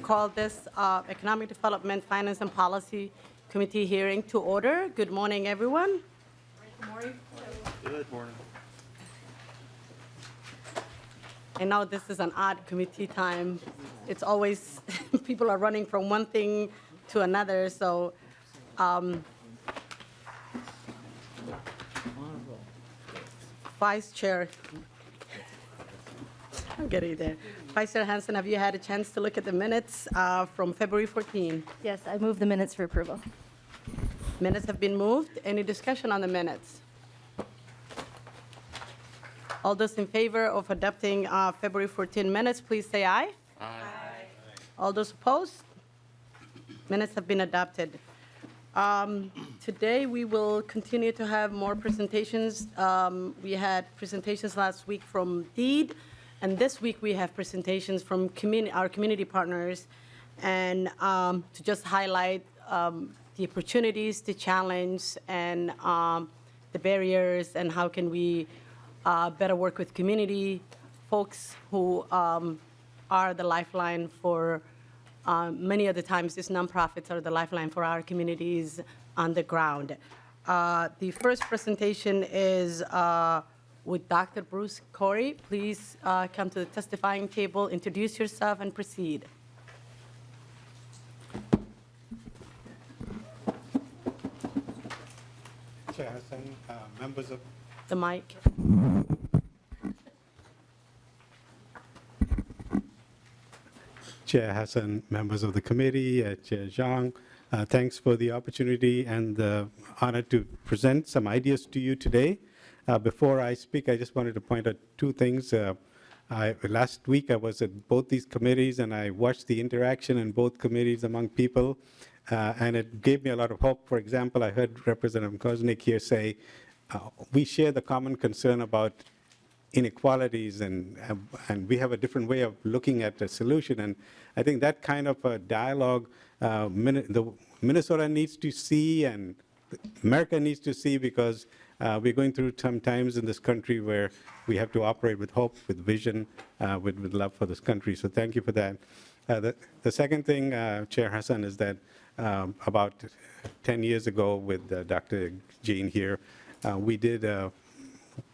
call this Economic Development, Finance, and Policy Committee hearing to order. Good morning, everyone. Good morning. Good morning. I know this is an odd committee time. It's always, people are running from one thing to another, so Vice Chair, I'm getting there. Vice Chair Hansen, have you had a chance to look at the minutes from February 14? Yes, I move the minutes for approval. Minutes have been moved. Any discussion on the minutes? All those in favor of adopting February 14 minutes, please say aye. Aye. All those opposed? Minutes have been adopted. Today, we will continue to have more presentations. We had presentations last week from DEED, and this week we have presentations from our community partners, and to just highlight the opportunities, the challenge, and the barriers, and how can we better work with community folks who are the lifeline for many of the times these nonprofits are the lifeline for our communities on the ground. The first presentation is with Dr. Bruce Corey. Please come to the testifying table, introduce yourself, and proceed. Chair Hassan, members of The mic. Chair Hassan, members of the committee, Chair Zhang, thanks for the opportunity and the honor to present some ideas to you today. Before I speak, I just wanted to point out two things. Last week I was at both these committees and I watched the interaction in both committees among people, and it gave me a lot of hope. For example, I heard Representative Koznick here say, we share the common concern about inequalities, and we have a different way of looking at a solution. And I think that kind of a dialogue, Minnesota needs to see, and America needs to see, because we're going through some times in this country where we have to operate with hope, with vision, with love for this country. So thank you for that. The second thing, Chair Hassan, is that about 10 years ago with Dr. Jean here, we did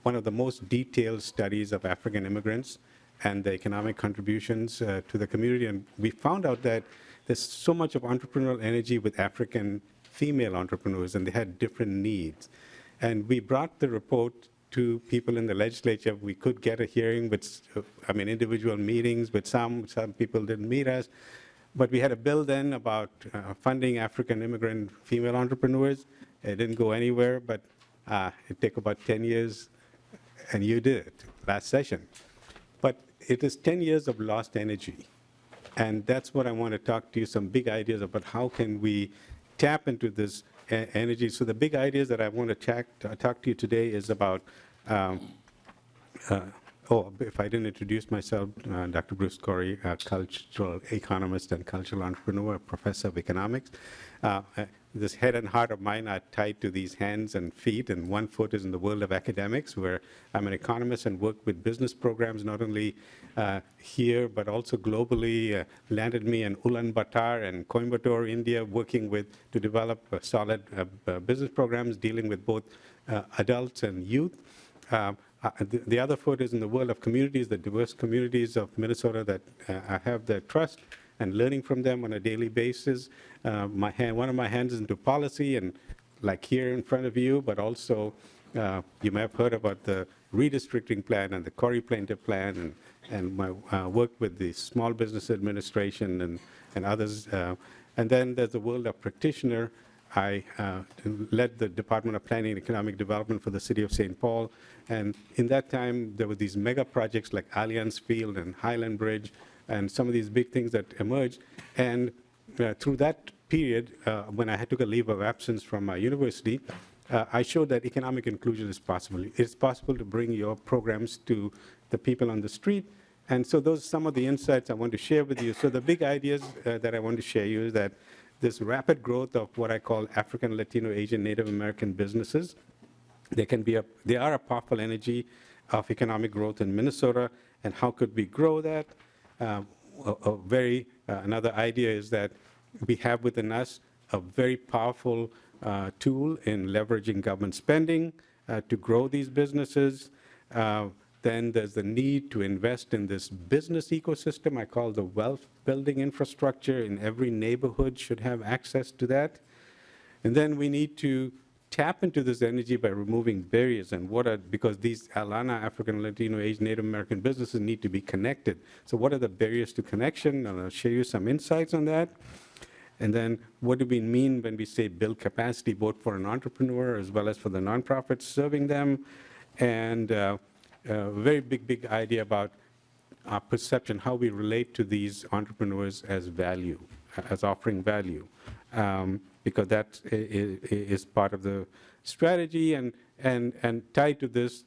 one of the most detailed studies of African immigrants and the economic contributions to the community. And we found out that there's so much of entrepreneurial energy with African female entrepreneurs, and they had different needs. And we brought the report to people in the legislature. We could get a hearing with, individual meetings with some people didn't meet us. But we had a bill then about funding African immigrant female entrepreneurs. It didn't go anywhere, but it took about 10 years, and you did it last session. But it is 10 years of lost energy. And that's what I want to talk to you, some big ideas about how can we tap into this energy. So the big ideas that I want to talk to you today is about, if I didn't introduce myself, Dr. Bruce Corey, cultural economist and cultural entrepreneur, professor of economics. This head and heart of mine are tied to these hands and feet, and one foot is in the world of academics, where I'm an economist and work with business programs, not only here, but also globally. Landed me in Ulaanbaatar and Coimbatore, India, working to develop solid business programs dealing with both adults and youth. The other foot is in the world of communities, the diverse communities of Minnesota that I have their trust and learning from them on a daily basis. One of my hands is into policy, and like here in front of you, but also you may have heard about the redistricting plan and the Corey plaintiff plan, and my work with the Small Business Administration and others. And then there's the world of practitioner. I led the Department of Planning and Economic Development for the city of St. Paul. And in that time, there were these mega projects like Allianz Field and Highland Bridge, and some of these big things that emerged. And through that period, when I took a leave of absence from my university, I showed that economic inclusion is possible. It's possible to bring your programs to the people on the street. And so those are some of the insights I want to share with you. So the big ideas that I want to share you is that this rapid growth of what I call African, Latino, Asian, Native American businesses, they are a powerful energy of economic growth in Minnesota. And how could we grow that? another idea is that we have within us a very powerful tool in leveraging government spending to grow these businesses. Then there's the need to invest in this business ecosystem I call the wealth building infrastructure, and every neighborhood should have access to that. And then we need to tap into this energy by removing barriers, and because these Alana, African, Latino, Asian, Native American businesses need to be connected. So what are the barriers to connection? And I'll share you some insights on that. And then what do we mean when we say build capacity, both for an entrepreneur as well as for the nonprofits serving them? And a very big idea about our perception, how we relate to these entrepreneurs as value, as offering value. Because that is part of the strategy, and tied to this,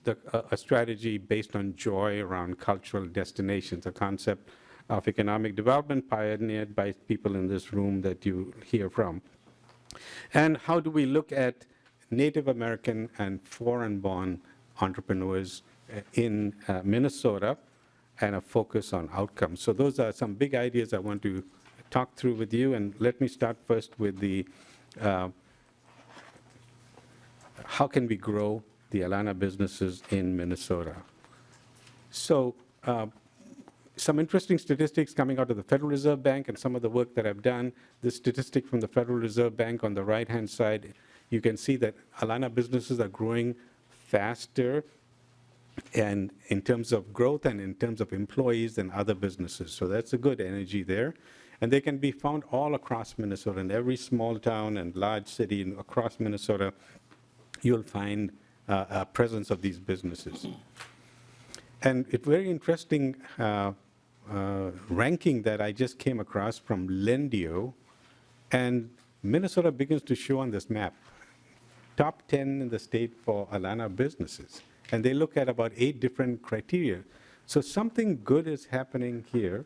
a strategy based on joy around cultural destinations, a concept of economic development pioneered by people in this room that you hear from. And how do we look at Native American and foreign-born entrepreneurs in Minnesota, and a focus on outcomes. So those are some big ideas I want to talk through with you, and let me start first with the how can we grow the Alana businesses in Minnesota. So some interesting statistics coming out of the Federal Reserve Bank and some of the work that I've done. This statistic from the Federal Reserve Bank on the right-hand side, you can see that Alana businesses are growing faster and in terms of growth and in terms of employees than other businesses. So that's a good energy there. And they can be found all across Minnesota. In every small town and large city across Minnesota, you'll find a presence of these businesses. And it's very interesting ranking that I just came across from Lendio, and Minnesota begins to show on this map. Top 10 in the state for Alana businesses. And they look at about 8 different criteria. So something good is happening here.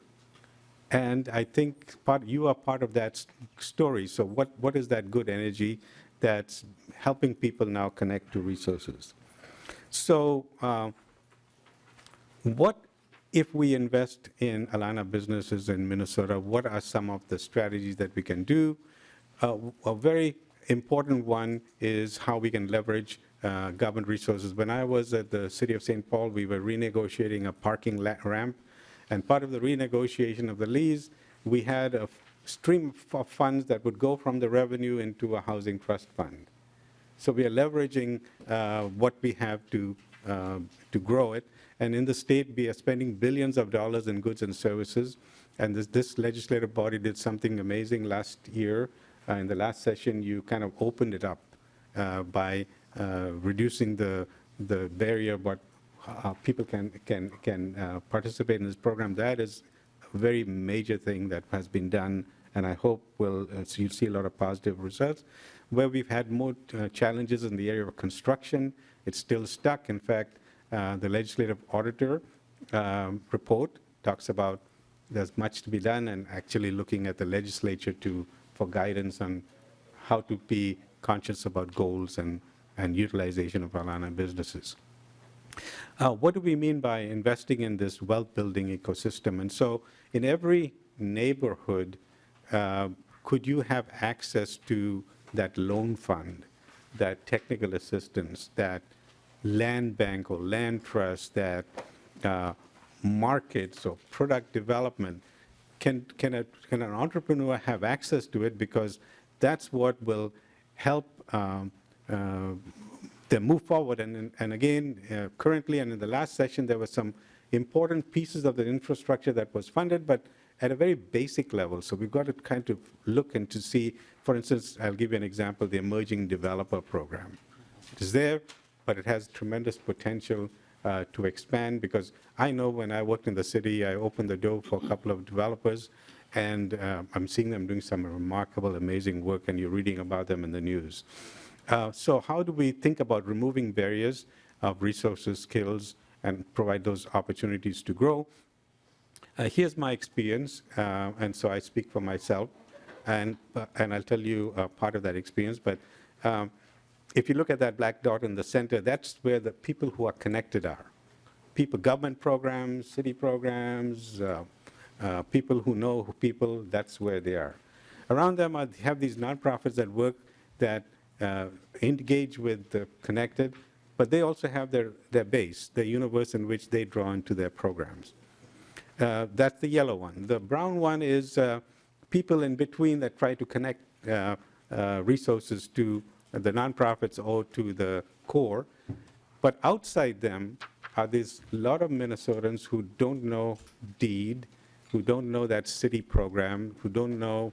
And I think you are part of that story. So what is that good energy that's helping people now connect to resources? So what if we invest in Alana businesses in Minnesota? What are some of the strategies that we can do? A very important one is how we can leverage government resources. When I was at the city of St. Paul, we were renegotiating a parking ramp. And part of the renegotiation of the lease, we had a stream of funds that would go from the revenue into a housing trust fund. So we are leveraging what we have to grow it. And in the state, we are spending billions of dollars in goods and services. And this legislative body did something amazing last year. In the last session, you kind of opened it up by reducing the barrier, but people can participate in this program. That is a very major thing that has been done, and I hope you'll see a lot of positive results. Where we've had more challenges in the area of construction, it's still stuck. In fact, the legislative auditor report talks about there's much to be done, and actually looking at the legislature for guidance on how to be conscious about goals and utilization of Alana businesses. What do we mean by investing in this wealth-building ecosystem? And so in every neighborhood, could you have access to that loan fund, that technical assistance, that land bank or land trust, that markets or product development? Can an entrepreneur have access to it? Because that's what will help them move forward. And again, currently and in the last session, there were some important pieces of the infrastructure that was funded, but at a very basic level. So we've got to kind of look and to see, for instance, I'll give you an example, the Emerging Developer Program. It is there, but it has tremendous potential to expand, because I know when I worked in the city, I opened the door for a couple of developers, and I'm seeing them doing some remarkable, amazing work, and you're reading about them in the news. So how do we think about removing barriers of resources, skills, and provide those opportunities to grow? Here's my experience, and so I speak for myself, and I'll tell you part of that experience. But if you look at that black dot in the center, that's where the people who are connected are. Government programs, city programs, people who know people, that's where they are. Around them, I have these nonprofits that work, that engage with the connected, but they also have their base, the universe in which they draw into their programs. That's the yellow one. The brown one is people in between that try to connect resources to the nonprofits or to the core. But outside them are these lot of Minnesotans who don't know DEED, who don't know that city program, who don't know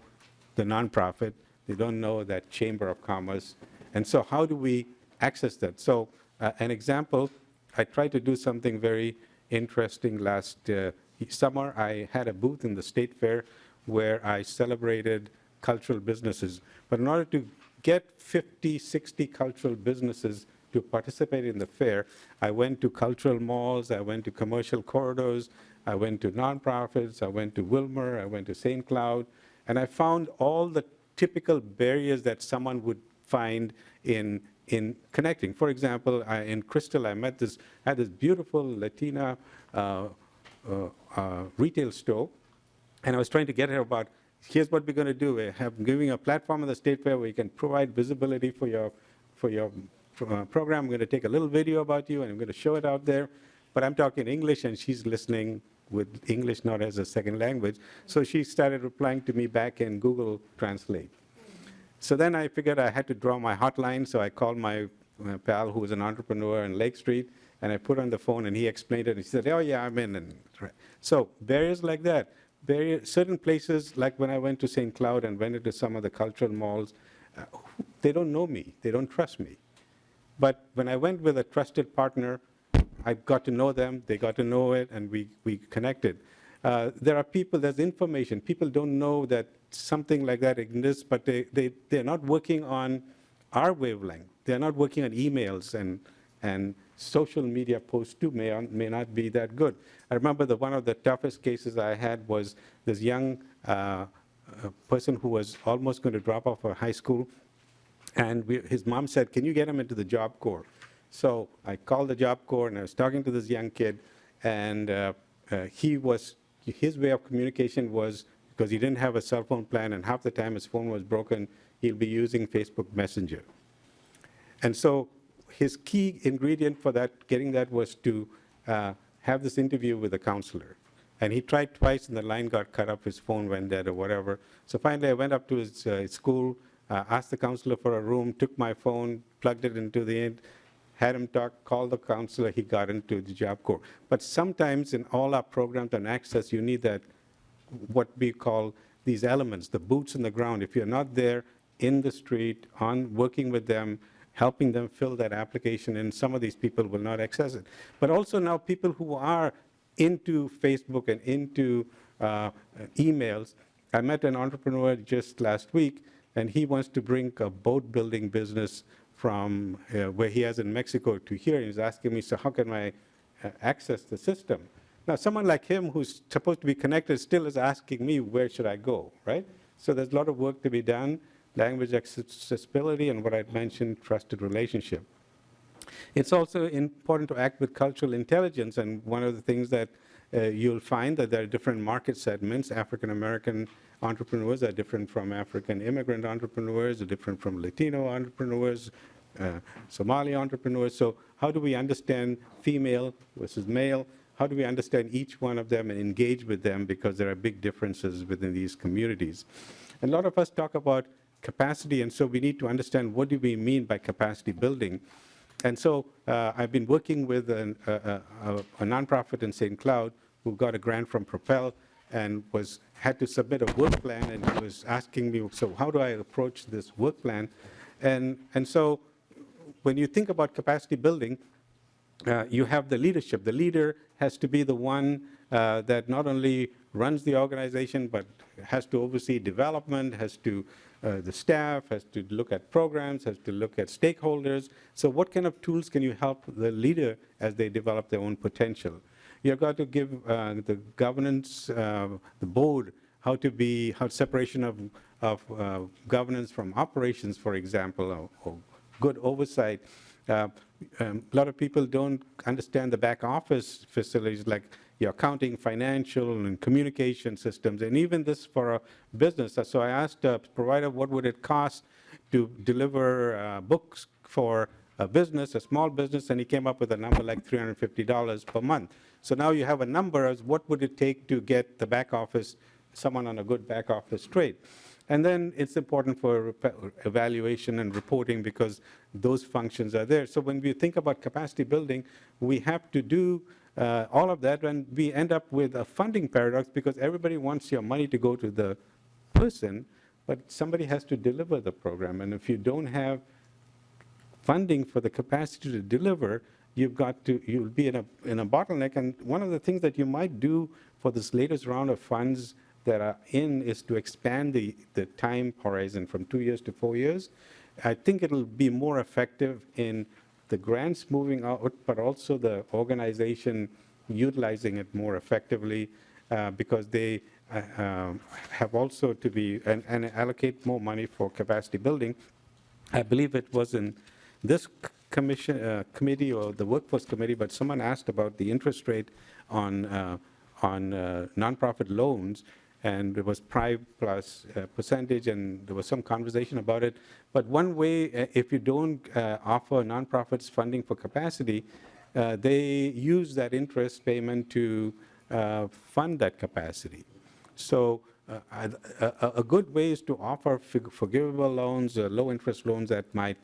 the nonprofit, they don't know that Chamber of Commerce. And so how do we access that? So an example, I tried to do something very interesting last summer. I had a booth in the State Fair where I celebrated cultural businesses. But in order to get 50, 60 cultural businesses to participate in the fair, I went to cultural malls, I went to commercial corridors, I went to nonprofits, I went to Wilmer, I went to St. Cloud, and I found all the typical barriers that someone would find in connecting. For example, in Crystal, I had this beautiful Latina retail store, and I was trying to get her about, here's what we're going to do. I'm giving a platform in the State Fair where you can provide visibility for your program. I'm going to take a little video about you, and I'm going to show it out there. But I'm talking English, and she's listening with English not as a second language. So she started replying to me back in Google Translate. So then I figured I had to draw my hotline, so I called my pal who was an entrepreneur in Lake Street, and I put on the phone, and he explained it, and he said, oh, yeah, I'm in. And so barriers like that. Certain places, like when I went to St. Cloud and went into some of the cultural malls, they don't know me. They don't trust me. But when I went with a trusted partner, I got to know them, they got to know it, and we connected. There are people, there's information. People don't know that something like that exists, but they're not working on our wavelength. They're not working on emails, and social media posts too may not be that good. I remember one of the toughest cases I had was this young person who was almost going to drop off of high school, and his mom said, can you get him into the Job Corps? So I called the Job Corps, and I was talking to this young kid, and his way of communication was, because he didn't have a cell phone plan, and half the time his phone was broken, he'll be using Facebook Messenger. And so his key ingredient for getting that was to have this interview with a counselor. And he tried twice, and the line got cut up, his phone went dead or whatever. So finally I went up to his school, asked the counselor for a room, took my phone, plugged it into the end, had him talk, called the counselor, he got into the Job Corps. But sometimes in all our programs and access, you need that, what we call these elements, the boots on the ground. If you're not there in the street, working with them, helping them fill that application, and some of these people will not access it. But also now people who are into Facebook and into emails. I met an entrepreneur just last week, and he wants to bring a boat building business from where he has in Mexico to here. He's asking me, so how can I access the system? Now, someone like him who's supposed to be connected still is asking me, where should I go, right? So there's a lot of work to be done, language accessibility, and what I mentioned, trusted relationship. It's also important to act with cultural intelligence, and one of the things that you'll find that there are different market segments. African-American entrepreneurs are different from African immigrant entrepreneurs, are different from Latino entrepreneurs, Somali entrepreneurs. So how do we understand female versus male? How do we understand each one of them and engage with them, because there are big differences within these communities? And a lot of us talk about capacity, and so we need to understand what do we mean by capacity building. And so I've been working with a nonprofit in St. Cloud who got a grant from Propel and had to submit a work plan, and he was asking me, so how do I approach this work plan? And so when you think about capacity building, you have the leadership. The leader has to be the one that not only runs the organization, but has to oversee development, the staff has to look at programs, has to look at stakeholders. So what kind of tools can you help the leader as they develop their own potential? You've got to give the governance, the board, how separation of governance from operations, for example, or good oversight. A lot of people don't understand the back office facilities, like your accounting, financial, and communication systems, and even this for a business. So I asked a provider, what would it cost to deliver books for a business, a small business, and he came up with a number like $350 per month. So now you have a number as what would it take to get the back office, someone on a good back office straight. And then it's important for evaluation and reporting because those functions are there. So when we think about capacity building, we have to do all of that, and we end up with a funding paradox because everybody wants your money to go to the person, but somebody has to deliver the program. And if you don't have funding for the capacity to deliver, you'll be in a bottleneck. And one of the things that you might do for this latest round of funds that are in is to expand the time horizon from 2 years to 4 years. I think it'll be more effective in the grants moving out, but also the organization utilizing it more effectively because they have also to be, and allocate more money for capacity building. I believe it was in this committee or the workforce committee, but someone asked about the interest rate on nonprofit loans, and it was prime plus percentage, and there was some conversation about it. But one way, if you don't offer nonprofits funding for capacity, they use that interest payment to fund that capacity. So a good way is to offer forgivable loans, low interest loans that might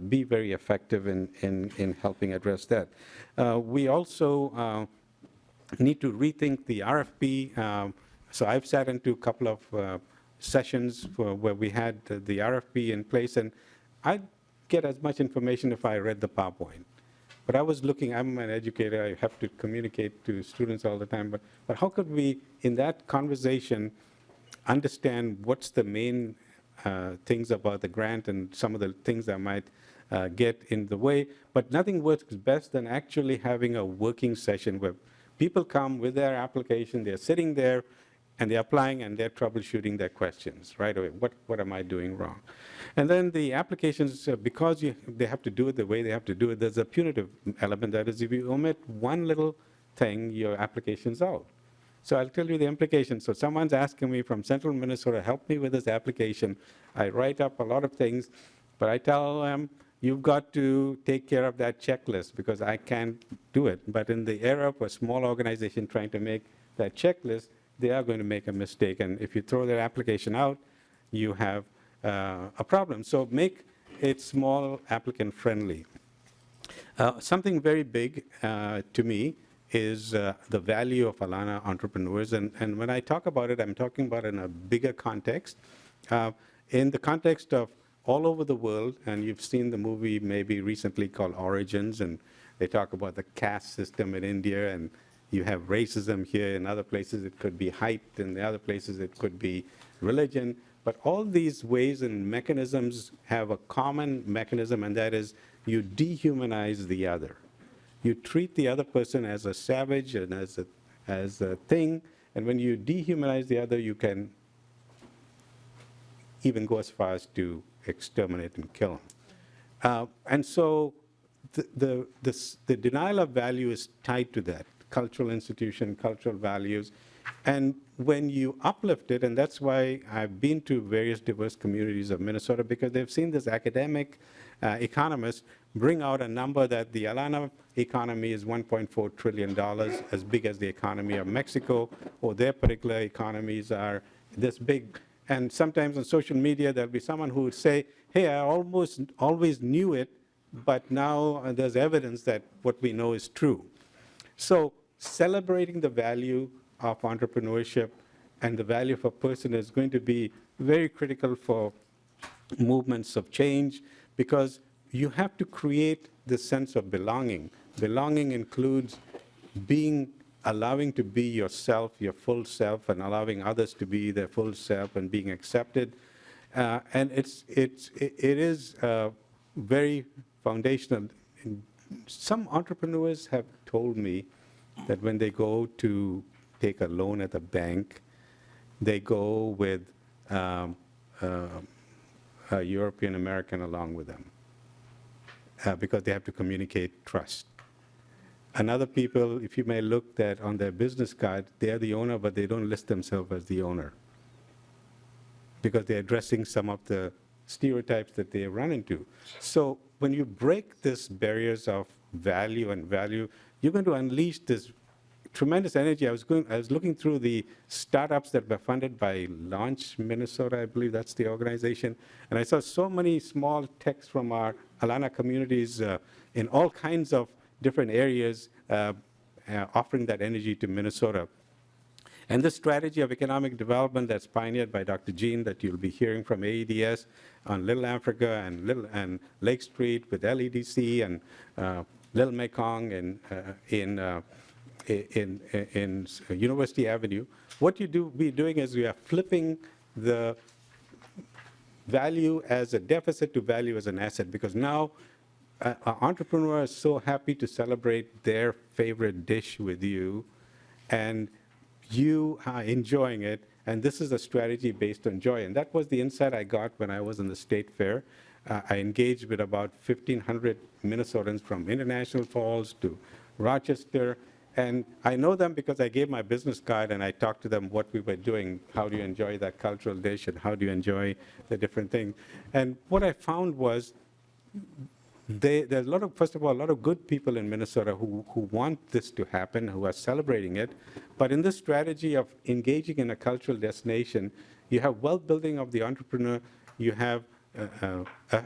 be very effective in helping address that. We also need to rethink the RFP. So I've sat into a couple of sessions where we had the RFP in place, and I'd get as much information if I read the PowerPoint. But I was looking, I'm an educator, I have to communicate to students all the time, but how could we, in that conversation, understand what's the main things about the grant and some of the things that might get in the way? But nothing works best than actually having a working session where people come with their application, they're sitting there, and they're applying and they're troubleshooting their questions right away. What am I doing wrong? And then the applications, because they have to do it the way they have to do it, there's a punitive element. That is, if you omit one little thing, your application's out. So I'll tell you the implications. So someone's asking me from central Minnesota, help me with this application. I write up a lot of things, but I tell them, you've got to take care of that checklist because I can't do it. But in the era of a small organization trying to make that checklist, they are going to make a mistake. And if you throw their application out, you have a problem. So make it small, applicant friendly. Something very big to me is the value of Alana entrepreneurs. And when I talk about it, I'm talking about it in a bigger context. In the context of all over the world, and you've seen the movie maybe recently called Origins, and they talk about the caste system in India, and you have racism here. In other places, it could be height. In the other places, it could be religion. But all these ways and mechanisms have a common mechanism, and that is you dehumanize the other. You treat the other person as a savage and as a thing, and when you dehumanize the other, you can even go as far as to exterminate and kill them. And so the denial of value is tied to that. Cultural institution, cultural values. And when you uplift it, and that's why I've been to various diverse communities of Minnesota, because they've seen this academic economist bring out a number that the Alana economy is $1.4 trillion, as big as the economy of Mexico, or their particular economies are this big. And sometimes on social media, there'll be someone who would say, hey, I almost always knew it, but now there's evidence that what we know is true. So celebrating the value of entrepreneurship and the value of a person is going to be very critical for movements of change, because you have to create this sense of belonging. Belonging includes allowing to be yourself, your full self, and allowing others to be their full self and being accepted. And it is very foundational. Some entrepreneurs have told me that when they go to take a loan at the bank, they go with a European American along with them because they have to communicate trust. And other people, if you may look that on their business card, they are the owner, but they don't list themselves as the owner because they're addressing some of the stereotypes that they run into. So when you break these barriers of value and value, you're going to unleash this tremendous energy. I was looking through the startups that were funded by Launch Minnesota, I believe that's the organization, and I saw so many small techs from our Alana communities in all kinds of different areas offering that energy to Minnesota. And this strategy of economic development that's pioneered by Dr. Jean that you'll be hearing from AEDS on Little Africa and Lake Street with LEDC and Little Mekong and in University Avenue, what we're doing is we are flipping the value as a deficit to value as an asset, because now an entrepreneur is so happy to celebrate their favorite dish with you, and you are enjoying it, and this is a strategy based on joy. And that was the insight I got when I was in the state fair. I engaged with about 1,500 Minnesotans from International Falls to Rochester, and I know them because I gave my business card and I talked to them what we were doing, how do you enjoy that cultural dish and how do you enjoy the different things. And what I found was there's a lot of, first of all, a lot of good people in Minnesota who want this to happen, who are celebrating it. But in this strategy of engaging in a cultural destination, you have wealth building of the entrepreneur, you have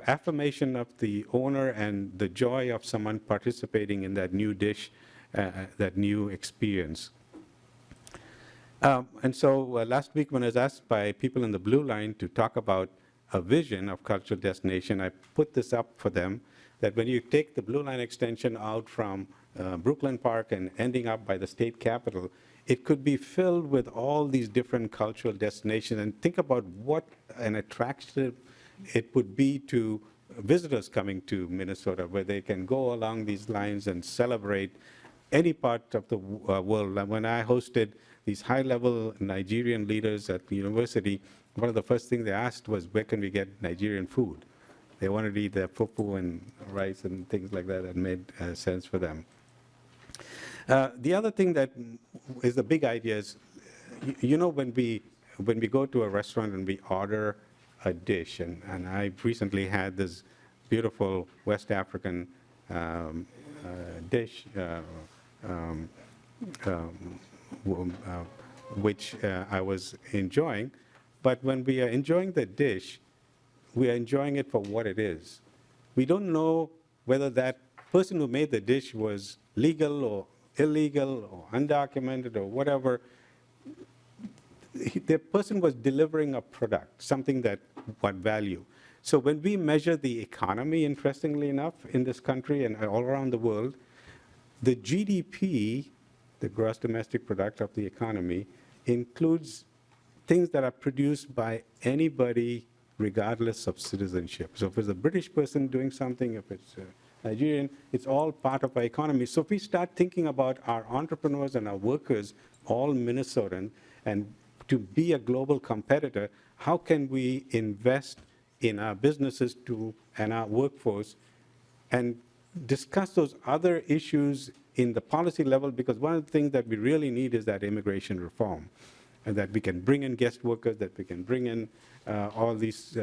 affirmation of the owner and the joy of someone participating in that new dish, that new experience. And so last week when I was asked by people in the Blue Line to talk about a vision of cultural destination, I put this up for them, that when you take the Blue Line extension out from Brooklyn Park and ending up by the state capitol, it could be filled with all these different cultural destinations. And think about what an attraction it would be to visitors coming to Minnesota, where they can go along these lines and celebrate any part of the world. When I hosted these high-level Nigerian leaders at the university, one of the first things they asked was, where can we get Nigerian food? They wanted to eat their fufu and rice and things like that. That made sense for them. The other thing that is the big idea is, you know, when we go to a restaurant and we order a dish, and I recently had this beautiful West African dish, which I was enjoying. But when we are enjoying the dish, we are enjoying it for what it is. We don't know whether that person who made the dish was legal or illegal or undocumented or whatever. The person was delivering a product, something that what value. So when we measure the economy, interestingly enough, in this country and all around the world, the GDP, the gross domestic product of the economy, includes things that are produced by anybody regardless of citizenship. So if it's a British person doing something, if it's Nigerian, it's all part of our economy. So if we start thinking about our entrepreneurs and our workers, all Minnesotan, and to be a global competitor, how can we invest in our businesses and our workforce and discuss those other issues in the policy level? Because one of the things that we really need is that immigration reform, and that we can bring in guest workers, that we can bring in all these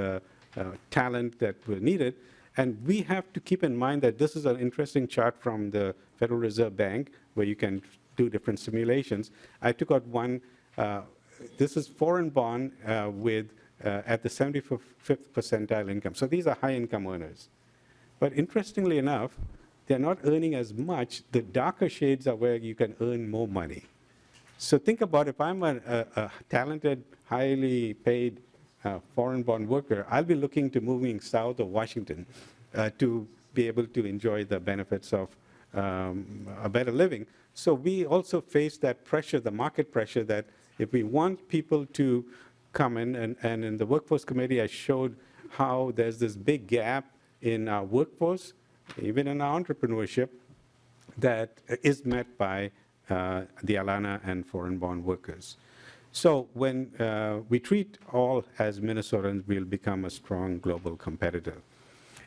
talent that were needed. And we have to keep in mind that this is an interesting chart from the Federal Reserve Bank, where you can do different simulations. I took out one. This is foreign bond with at the 75th percentile income. So these are high-income earners. But interestingly enough, they're not earning as much. The darker shades are where you can earn more money. So think about if I'm a talented, highly paid foreign bond worker, I'll be looking to moving south of Washington to be able to enjoy the benefits of a better living. So we also face that pressure, the market pressure, that if we want people to come in, and in the workforce committee, I showed how there's this big gap in our workforce, even in our entrepreneurship, that is met by the Alana and foreign bond workers. So when we treat all as Minnesotans, we'll become a strong global competitor.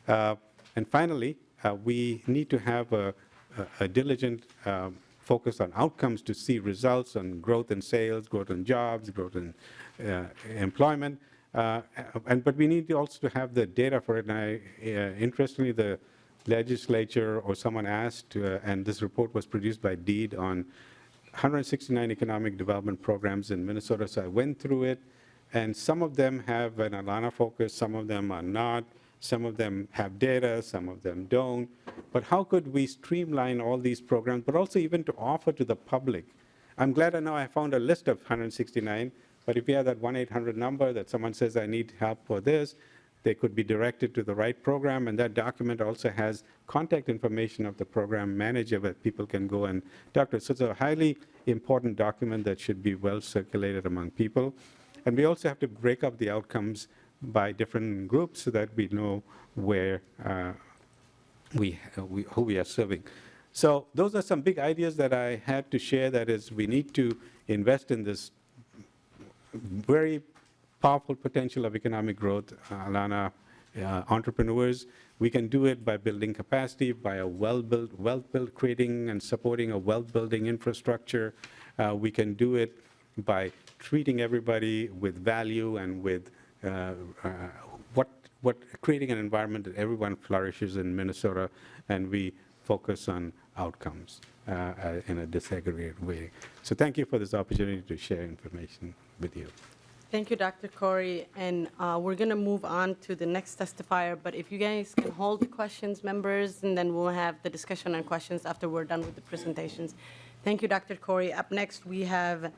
And finally, we need to have a a diligent focus on outcomes to see results on growth in sales, growth in jobs, growth in employment. But we need also to have the data for it. And interestingly, the legislature or someone asked, and this report was produced by DEED on 169 economic development programs in Minnesota. So I went through it, and some of them have an Alana focus, some of them are not. Some of them have data, some of them don't. But how could we streamline all these programs, but also even to offer to the public? I'm glad I know I found a list of 169, but if you have that 1-800 number that someone says, I need help for this, they could be directed to the right program, and that document also has contact information of the program manager that people can go and talk to. So it's a highly important document that should be well circulated among people. And we also have to break up the outcomes by different groups so that we know where who we are serving. So those are some big ideas that I had to share. That is, we need to invest in this very powerful potential of economic growth, Alana, entrepreneurs. We can do it by building capacity, by a wealth-built, creating and supporting a wealth-building infrastructure. We can do it by treating everybody with value and with creating an environment that everyone flourishes in Minnesota, and we focus on outcomes in a disaggregated way. So thank you for this opportunity to share information with you. Thank you, Dr. Corey. And we're going to move on to the next testifier. But if you guys can hold the questions, members, and then we'll have the discussion on questions after we're done with the presentations. Thank you, Dr. Corey. Up next, we have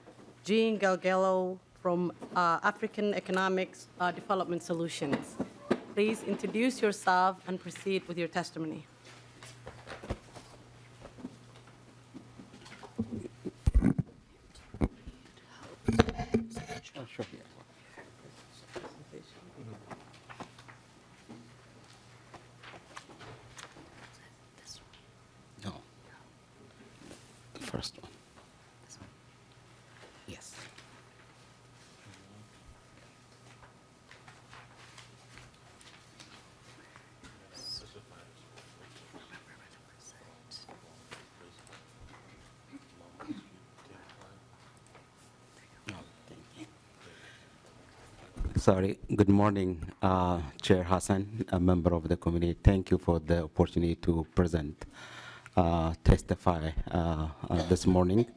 Jean Galgello from African Economics Development Solutions. Please introduce yourself and proceed with your testimony. No. The first one. Yes. Sorry. Good morning, Chair Hassan, a member of the committee. Thank you for the opportunity to present, testify this morning.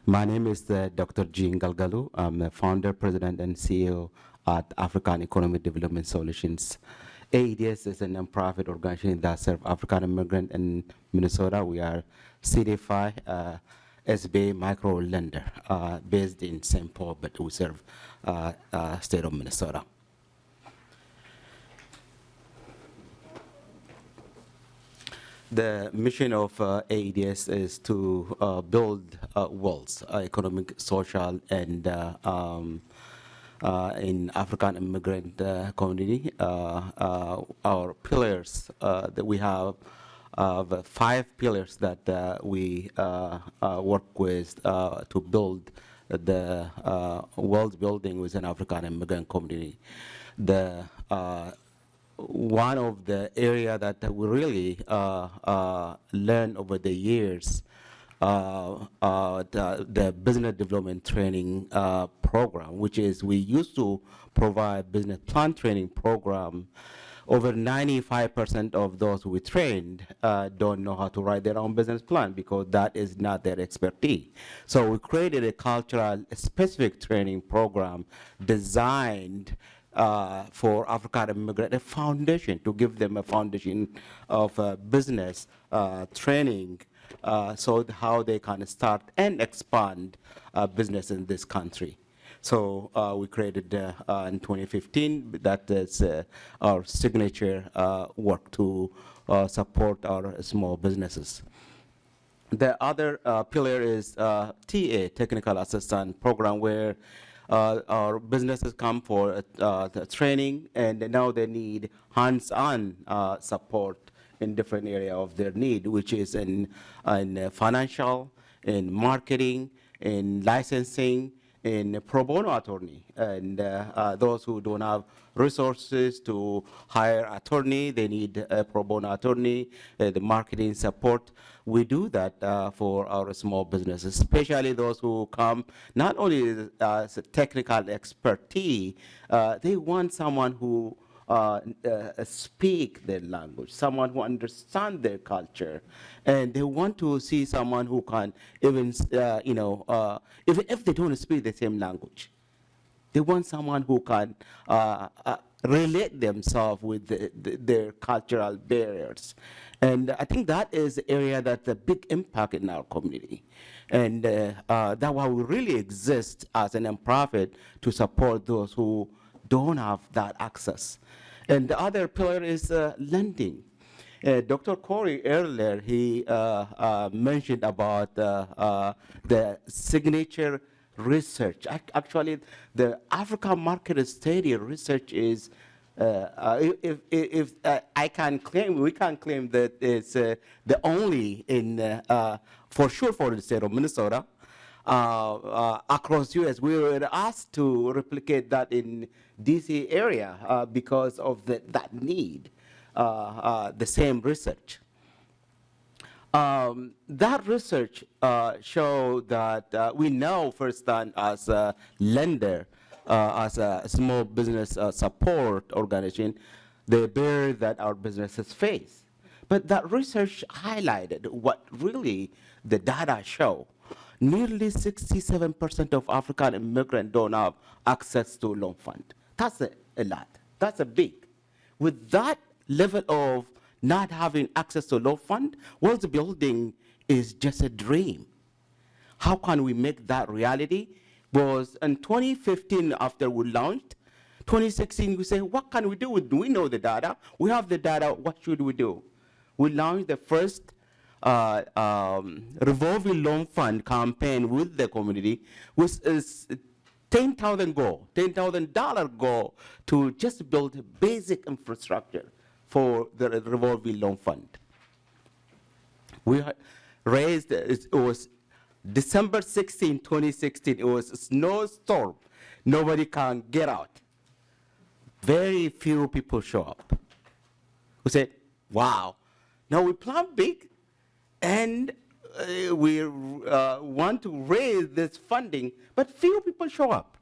My name is Dr. Jean Galgalu. I'm the founder, president, and CEO at African Economic Development Solutions. AEDS is a nonprofit organization that serves African immigrants in Minnesota. We are certified SBA micro lender based in St. Paul, but we serve state of Minnesota. The mission of AEDS is to build wealth, economic, social, and in African immigrant community. Our pillars that we have 5 pillars that we work with to build the wealth building within African immigrant community. The one of the area that we really learned over the years, the business development training program, which is we used to provide business plan training program. Over 95% of those we trained don't know how to write their own business plan because that is not their expertise. So we created a cultural specific training program designed for African immigrant, a foundation to give them a foundation of business training so how they can start and expand business in this country. So we created in 2015, that is our signature work to support our small businesses. The other pillar is TA, Technical Assistance Program, where our businesses come for the training, and now they need hands-on support in different area of their need, which is in financial, in marketing, in licensing, in pro bono attorney. And those who don't have resources to hire attorney, they need a pro bono attorney, the marketing support. We do that for our small businesses, especially those who come not only as a technical expertise, they want someone who speak their language, someone who understands their culture, and they want to see someone who can even, even if they don't speak the same language, they want someone who can relate themselves with their cultural barriers. And I think that is the area that's a big impact in our community. And that's why we really exist as a nonprofit to support those who don't have that access. And the other pillar is lending. Dr. Corey earlier, he mentioned about the signature research. Actually, the African market study research is, if I can claim, we can claim that it's the only in, for sure for the state of Minnesota. Across U.S., we were asked to replicate that in D.C. area because of that need, the same research. That research showed that we know firsthand as a lender, as a small business support organization, the barrier that our businesses face. But that research highlighted what really the data show. Nearly 67% of African immigrants don't have access to loan fund. That's a lot. That's a big. With that level of not having access to loan fund, wealth building is just a dream. How can we make that reality? Was in 2015, after we launched, 2016, we say, what can we do? We know the data. We have the data. What should we do? We launched the first revolving loan fund campaign with the community, which is $10,000 goal to just build basic infrastructure for the revolving loan fund. We raised, it was December 16, 2016, it was a snowstorm. Nobody can get out. Very few people show up. We said, wow. Now we plan big, and we want to raise this funding, but few people show up.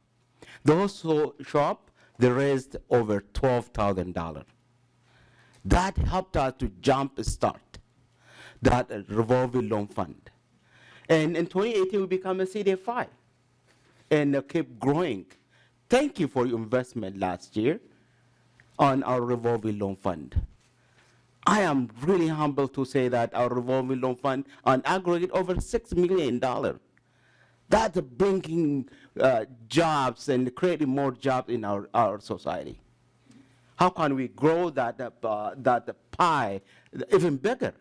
Those who show up, they raised over $12,000. That helped us to jump start that revolving loan fund. And in 2018, we became a CDFI and kept growing. Thank you for your investment last year on our revolving loan fund. I am really humbled to say that our revolving loan fund on aggregate over $6 million. That's bringing jobs and creating more jobs in our society. How can we grow that pie even bigger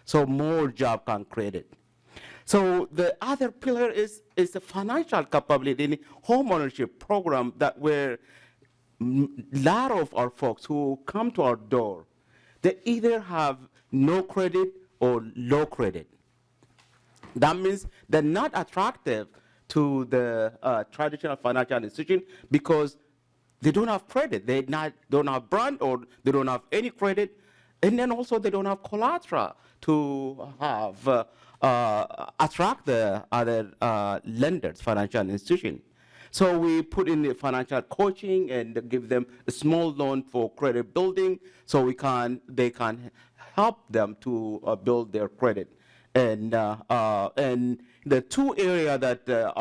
so more jobs can create it? So the other pillar is the financial capability in home ownership program that where a lot of our folks who come to our door, they either have no credit or low credit. That means they're not attractive to the traditional financial institution because they don't have credit. They don't have brand or they don't have any credit. And then also they don't have collateral to have attract the other lenders, financial institution. So we put in the financial coaching and give them a small loan for credit building so they can help them to build their credit. And the two areas that the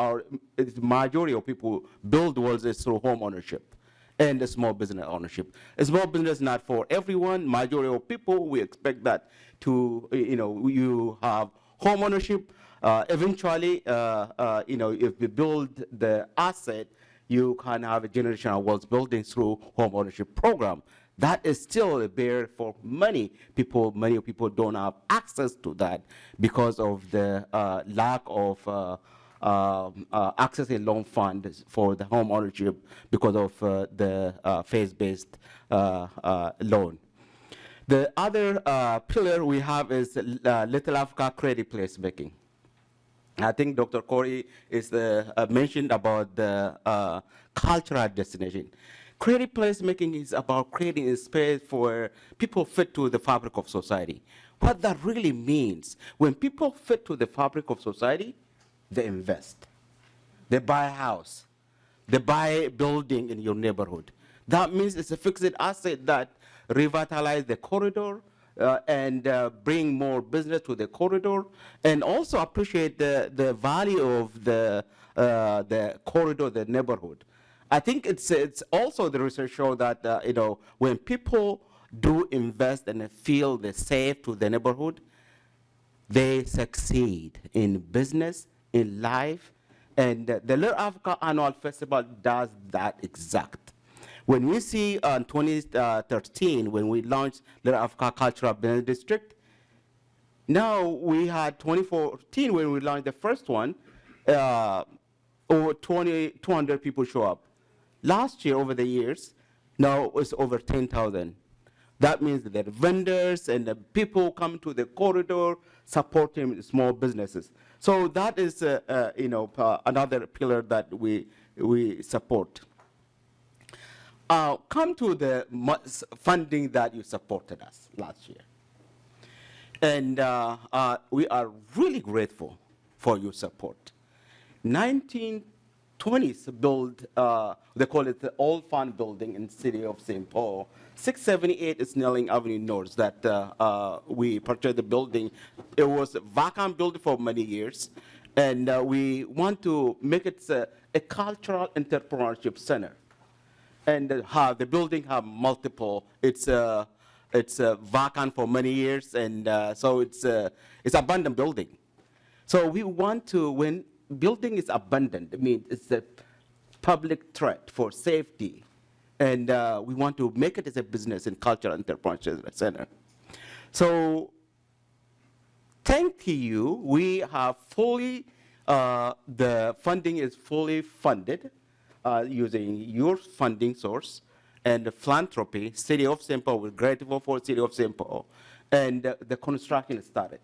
majority of people build was is through home ownership and the small business ownership. A small business not for everyone. Majority of people, we expect that to, you have home ownership. Eventually, if we build the asset, you can have a generational wealth building through home ownership program. That is still a barrier for many people. Many people don't have access to that because of the lack of accessing loan funds for the home ownership because of the phase-based loan. The other pillar we have is Little Africa credit placemaking. I think Dr. Corey is mentioned about the cultural destination. Creative placemaking is about creating a space for people fit to the fabric of society. What that really means, when people fit to the fabric of society, they invest. They buy a house. They buy a building in your neighborhood. That means it's a fixed asset that revitalize the corridor and bring more business to the corridor, and also appreciate the value of the corridor, the neighborhood. I think it's also the research show that when people do invest and feel they're safe to the neighborhood, they succeed in business, in life, and the Little Africa Annual Festival does that exact. When we see in 2013, when we launched Little Africa Cultural Business District, now we had 2014 when we launched the first one, over 200 people show up. Last year, over the years, now it's over 10,000. That means that the vendors and the people come to the corridor supporting small businesses. So that is, another pillar that we support. Come to the funding that you supported us last year. And we are really grateful for your support. 1920s build, they call it the Old Farm Building in the city of St. Paul. 678 is Snelling Avenue North that we purchased the building. It was a vacant building for many years. And we want to make it a cultural entrepreneurship center. And the building have multiple. It's vacant for many years, and so it's abandoned building. So we want to, when building is abandoned, I mean it's a public threat for safety, and we want to make it as a business and cultural entrepreneurship center. So thank you. We have fully the funding is fully funded. Using your funding source and the philanthropy, City of St. Paul, we're grateful for City of St. Paul, and the construction started.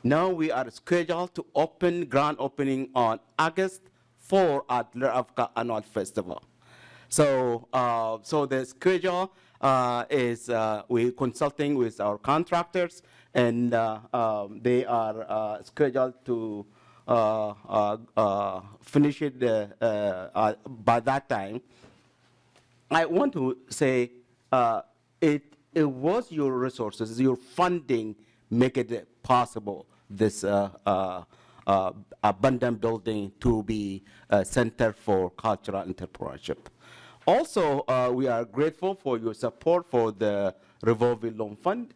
Now we are scheduled to open, grand opening on August 4 at Little Africa Annual Festival. So, so the schedule is we're consulting with our contractors, and they are scheduled to finish it by that time. I want to say it was your resources, your funding, make it possible, this abundant building to be a center for cultural entrepreneurship. Also, we are grateful for your support for the revolving loan fund,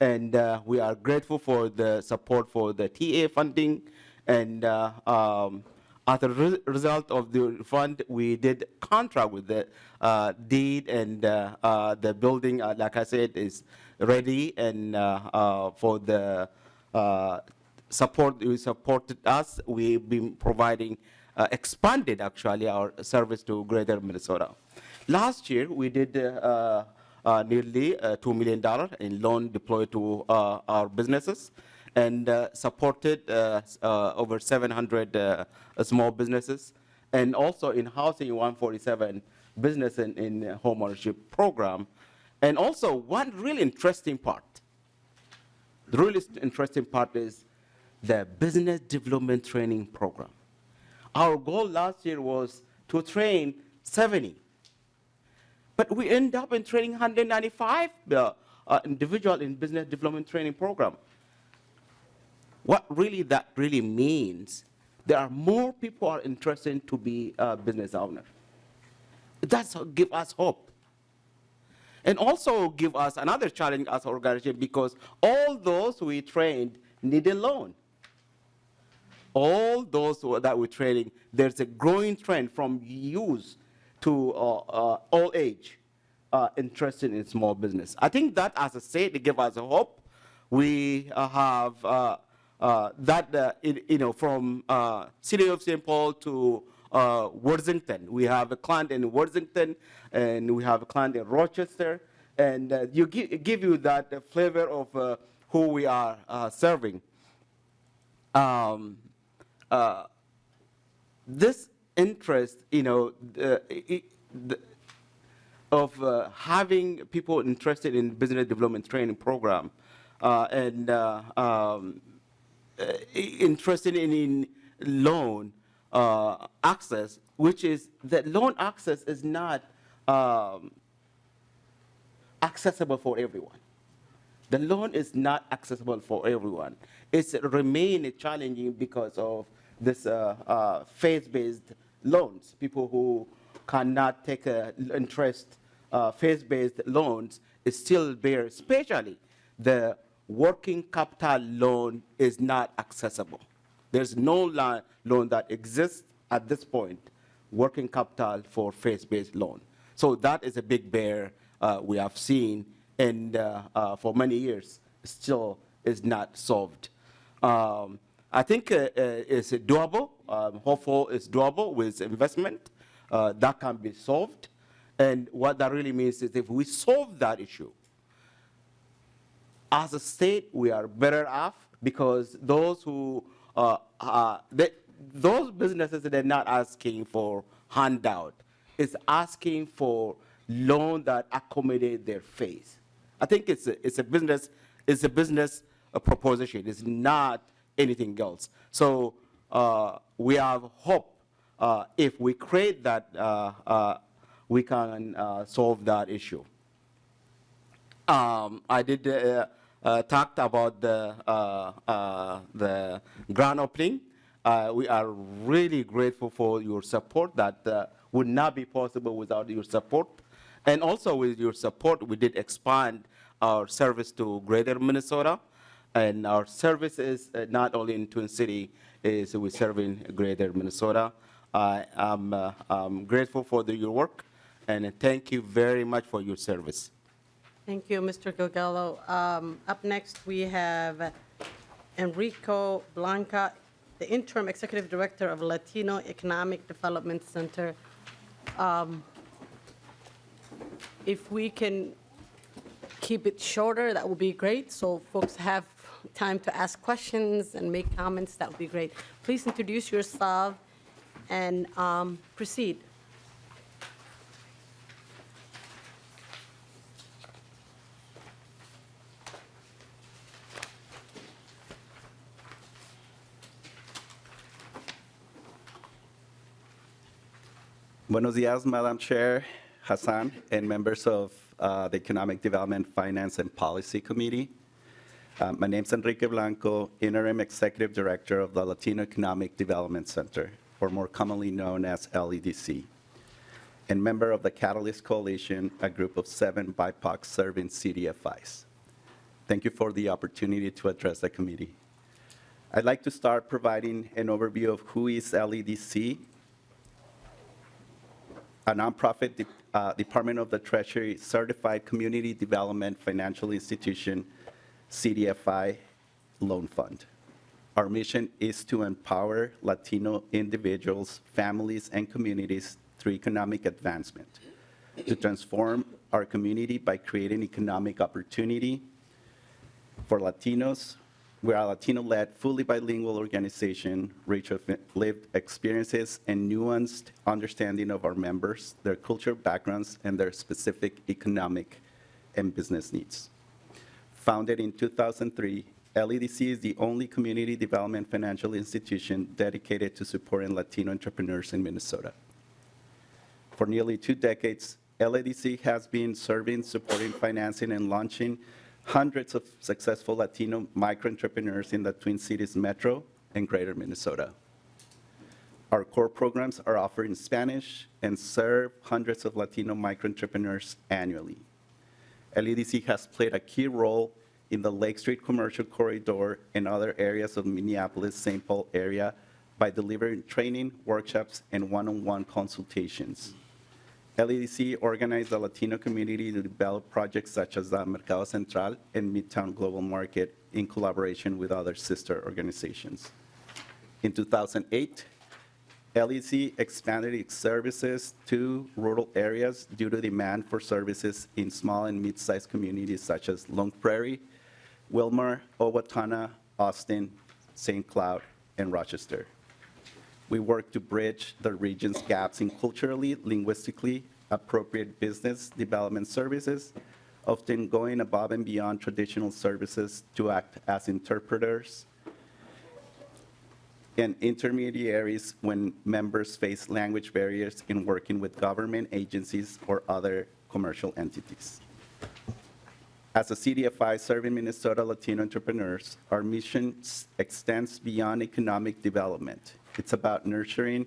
and we are grateful for the support for the TA funding. And as a result of the fund, we did contract with the deed, and the building, like I said, is ready. And for the support, you supported us. We've been providing, expanded actually our service to Greater Minnesota. Last year, we did nearly $2 million in loan deployed to our businesses, and supported over 700 small businesses, and also in housing 147 business in home ownership program. And also one really interesting part, the really interesting part is the business development training program. Our goal last year was to train 70, but we end up in training 195 individual in business development training program. What really that really means, there are more people are interested to be a business owner. That's give us hope. And also give us another challenge as an organization, because all those we trained need a loan. All those that we're training, there's a growing trend from youth to all age interested in small business. I think that, as I said, it gives us a hope. We have from City of St. Paul to Worthington. We have a client in Worthington, and we have a client in Rochester, and you give you that flavor of who we are serving. this interest, having people interested in business development training program and interested in loan access, which is that loan access is not accessible for everyone. The loan is not accessible for everyone. It's remain challenging because of this faith-based loans. People who cannot take interest faith-based loans is still there, especially the working capital loan is not accessible. There's no loan that exists at this point, working capital for faith-based loan. So that is a big bear we have seen, and for many years still is not solved. I think it's doable. Hopeful it's doable with investment. That can be solved. And what that really means is if we solve that issue, as a state, we are better off because those who, those businesses, they're not asking for handout. It's asking for loan that accommodate their faith. I think it's a business proposition. It's not anything else. So we have hope if we create that, we can solve that issue. I did talked about the grand opening. We are really grateful for your support. That would not be possible without your support. And also with your support, we did expand our service to Greater Minnesota. And our service is not only in Twin City, is we serve in Greater Minnesota. I'm grateful for your work, and thank you very much for your service. Thank you, Mr. Gilgallo. Up next, we have Enrico Blanca, the Interim Executive Director of Latino Economic Development Center. If we can keep it shorter, that would be great, so folks have time to ask questions and make comments. That would be great. Please introduce yourself and proceed. Buenos días, Madam Chair, Hassan, and members of the Economic Development, Finance, and Policy Committee. My name is Enrique Blanco, Interim Executive Director of the Latino Economic Development Center, or more commonly known as LEDC, and member of the Catalyst Coalition, a group of 7 BIPOC serving CDFIs. Thank you for the opportunity to address the committee. I'd like to start providing an overview of who is LEDC, a nonprofit Department of the Treasury certified community development financial institution, CDFI loan fund. Our mission is to empower Latino individuals, families, and communities through economic advancement, to transform our community by creating economic opportunity for Latinos. We're a Latino-led, fully bilingual organization, rich of lived experiences and nuanced understanding of our members, their cultural backgrounds, and their specific economic and business needs. Founded in 2003, LEDC is the only community development financial institution dedicated to supporting Latino entrepreneurs in Minnesota. For nearly 2 decades, LEDC has been serving, supporting, financing, and launching hundreds of successful Latino micro-entrepreneurs in the Twin Cities Metro and Greater Minnesota. Our core programs are offered in Spanish and serve hundreds of Latino micro-entrepreneurs annually. LEDC has played a key role in the Lake Street Commercial Corridor and other areas of Minneapolis-St. Paul area by delivering training, workshops, and one-on-one consultations. LEDC organized the Latino community to develop projects such as the Mercado Central and Midtown Global Market in collaboration with other sister organizations. In 2008, LEDC expanded its services to rural areas due to demand for services in small and mid-sized communities such as Long Prairie, Wilmar, Owatonna, Austin, St. Cloud, and Rochester. We work to bridge the region's gaps in culturally, linguistically appropriate business development services, often going above and beyond traditional services to act as interpreters and intermediaries when members face language barriers in working with government agencies or other commercial entities. As a CDFI serving Minnesota Latino entrepreneurs, our mission extends beyond economic development. It's about nurturing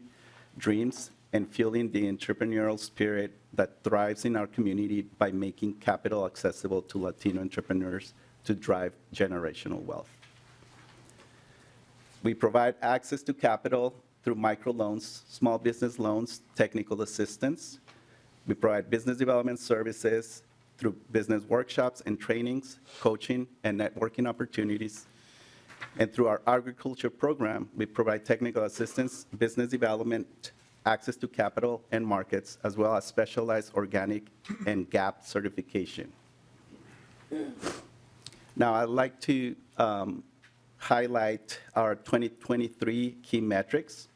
dreams and fueling the entrepreneurial spirit that thrives in our community by making capital accessible to Latino entrepreneurs to drive generational wealth. We provide access to capital through microloans, small business loans, technical assistance. We provide business development services through business workshops and trainings, coaching, and networking opportunities. And through our agriculture program, we provide technical assistance, business development, access to capital and markets, as well as specialized organic and GAP certification. Now, I'd like to highlight our 2023 key metrics.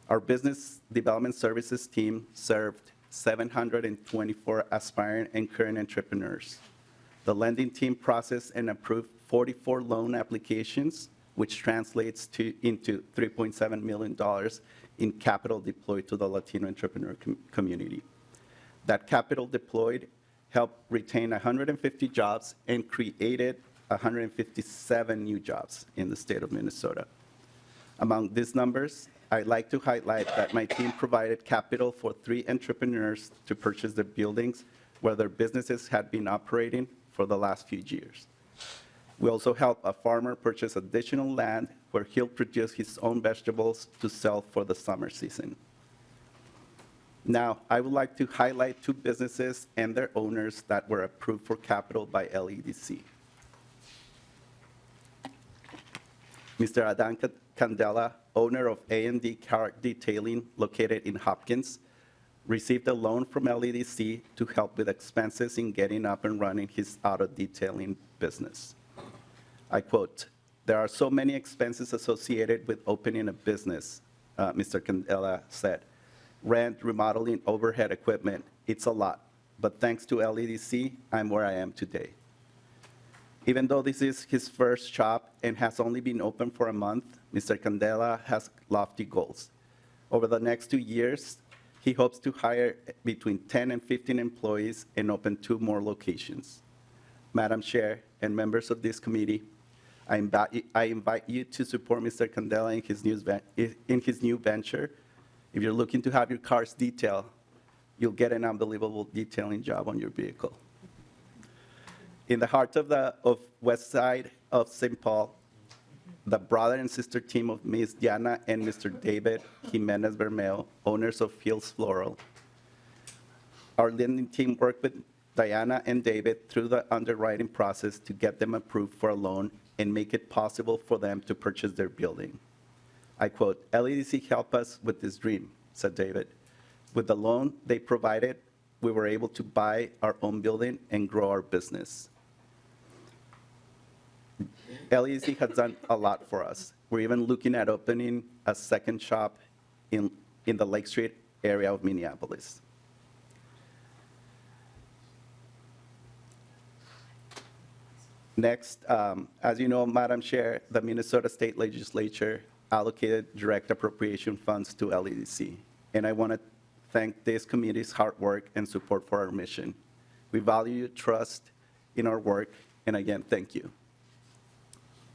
Our business development services team served 724 aspiring and current entrepreneurs. The lending team processed and approved 44 loan applications, which translates into $3.7 million in capital deployed to the Latino entrepreneur community. That capital deployed helped retain 150 jobs and created 157 new jobs in the state of Minnesota. Among these numbers, I'd like to highlight that my team provided capital for 3 entrepreneurs to purchase the buildings where their businesses had been operating for the last few years. We also helped a farmer purchase additional land where he'll produce his own vegetables to sell for the summer season. Now, I would like to highlight 2 businesses and their owners that were approved for capital by LEDC. Mr. Adan Candela, owner of A&D Car Detailing located in Hopkins, received a loan from LEDC to help with expenses in getting up and running his auto detailing business. I quote, "There are so many expenses associated with opening a business," Mr. Candela said. "Rent, remodeling, overhead equipment, it's a lot. But thanks to LEDC, I'm where I am today." Even though this is his first shop and has only been open for a month, Mr. Candela has lofty goals. Over the next 2 years, he hopes to hire between 10 and 15 employees and open 2 more locations. Madam Chair and members of this committee, I invite you to support Mr. Candela in his new venture. If you're looking to have your cars detailed, you'll get an unbelievable detailing job on your vehicle. In the heart of West Side of St. Paul, the brother and sister team of Ms. Diana and Mr. David Jimenez Bermeo, owners of Hills Floral. Our lending team worked with Diana and David through the underwriting process to get them approved for a loan and make it possible for them to purchase their building. I quote, "LEDC helped us with this dream," said David. "With the loan they provided, we were able to buy our own building and grow our business." LEDC has done a lot for us. We're even looking at opening a second shop in the Lake Street area of Minneapolis. Next, as you know, Madam Chair, the Minnesota State Legislature allocated direct appropriation funds to LEDC, and I want to thank this committee's hard work and support for our mission. We value your trust in our work, and again, thank you.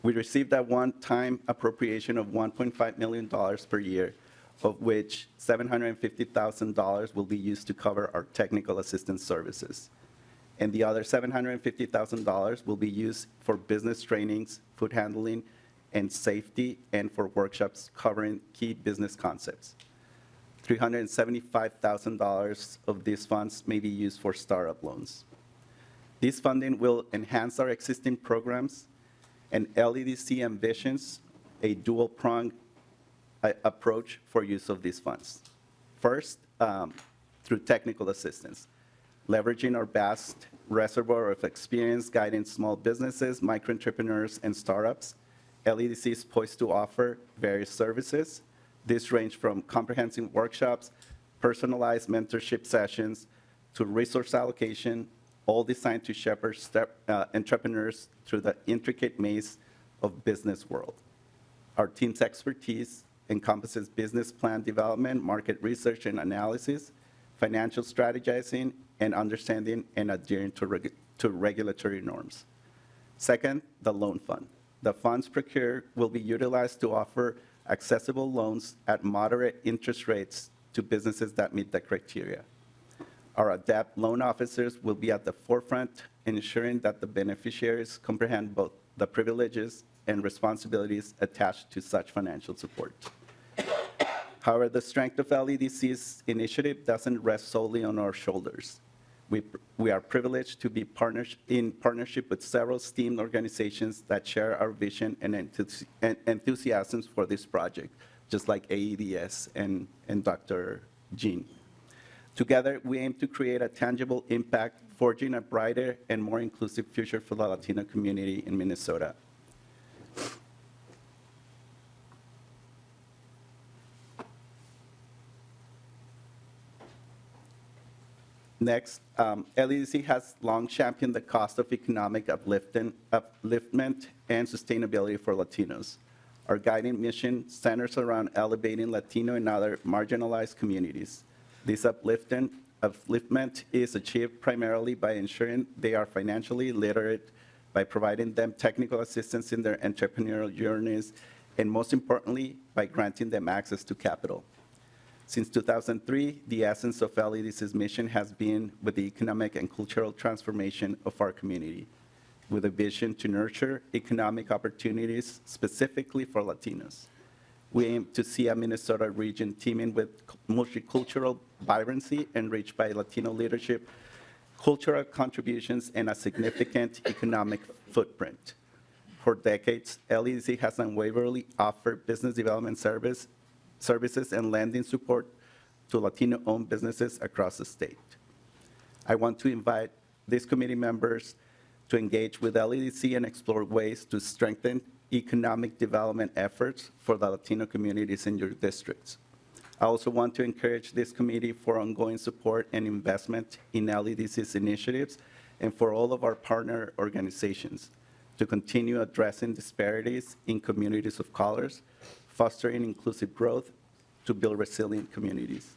We received a one-time appropriation of $1.5 million per year, of which $750,000 will be used to cover our technical assistance services. And the other $750,000 will be used for business trainings, food handling, and safety, and for workshops covering key business concepts. $375,000 of these funds may be used for startup loans. This funding will enhance our existing programs, and LEDC envisions a dual-pronged approach for use of these funds. First, through technical assistance, leveraging our vast reservoir of experience guiding small businesses, micro-entrepreneurs, and startups. LEDC is poised to offer various services, This range from comprehensive workshops, personalized mentorship sessions, to resource allocation, all designed to shepherd entrepreneurs through the intricate maze of business world. Our team's expertise encompasses business plan development, market research and analysis, financial strategizing, and understanding and adhering to regulatory norms. Second, the loan fund. The funds procured will be utilized to offer accessible loans at moderate interest rates to businesses that meet the criteria. Our adept loan officers will be at the forefront, ensuring that the beneficiaries comprehend both the privileges and responsibilities attached to such financial support. However, the strength of LEDC's initiative doesn't rest solely on our shoulders. We are privileged to be in partnership with several esteemed organizations that share our vision and enthusiasms for this project, just like AEDS and Dr. Jean. Together, we aim to create a tangible impact, forging a brighter and more inclusive future for the Latino community in Minnesota. Next, LEDC has long championed the cost of economic upliftment and sustainability for Latinos. Our guiding mission centers around elevating Latino and other marginalized communities. This upliftment is achieved primarily by ensuring they are financially literate, by providing them technical assistance in their entrepreneurial journeys, and most importantly, by granting them access to capital. Since 2003, the essence of LEDC's mission has been with the economic and cultural transformation of our community, with a vision to nurture economic opportunities specifically for Latinos. We aim to see a Minnesota region teeming with multicultural vibrancy enriched by Latino leadership, cultural contributions, and a significant economic footprint. For decades, LEDC has unwaveringly offered business development services and lending support to Latino-owned businesses across the state. I want to invite these committee members to engage with LEDC and explore ways to strengthen economic development efforts for the Latino communities in your districts. I also want to encourage this committee for ongoing support and investment in LEDC's initiatives and for all of our partner organizations to continue addressing disparities in communities of colors, fostering inclusive growth to build resilient communities.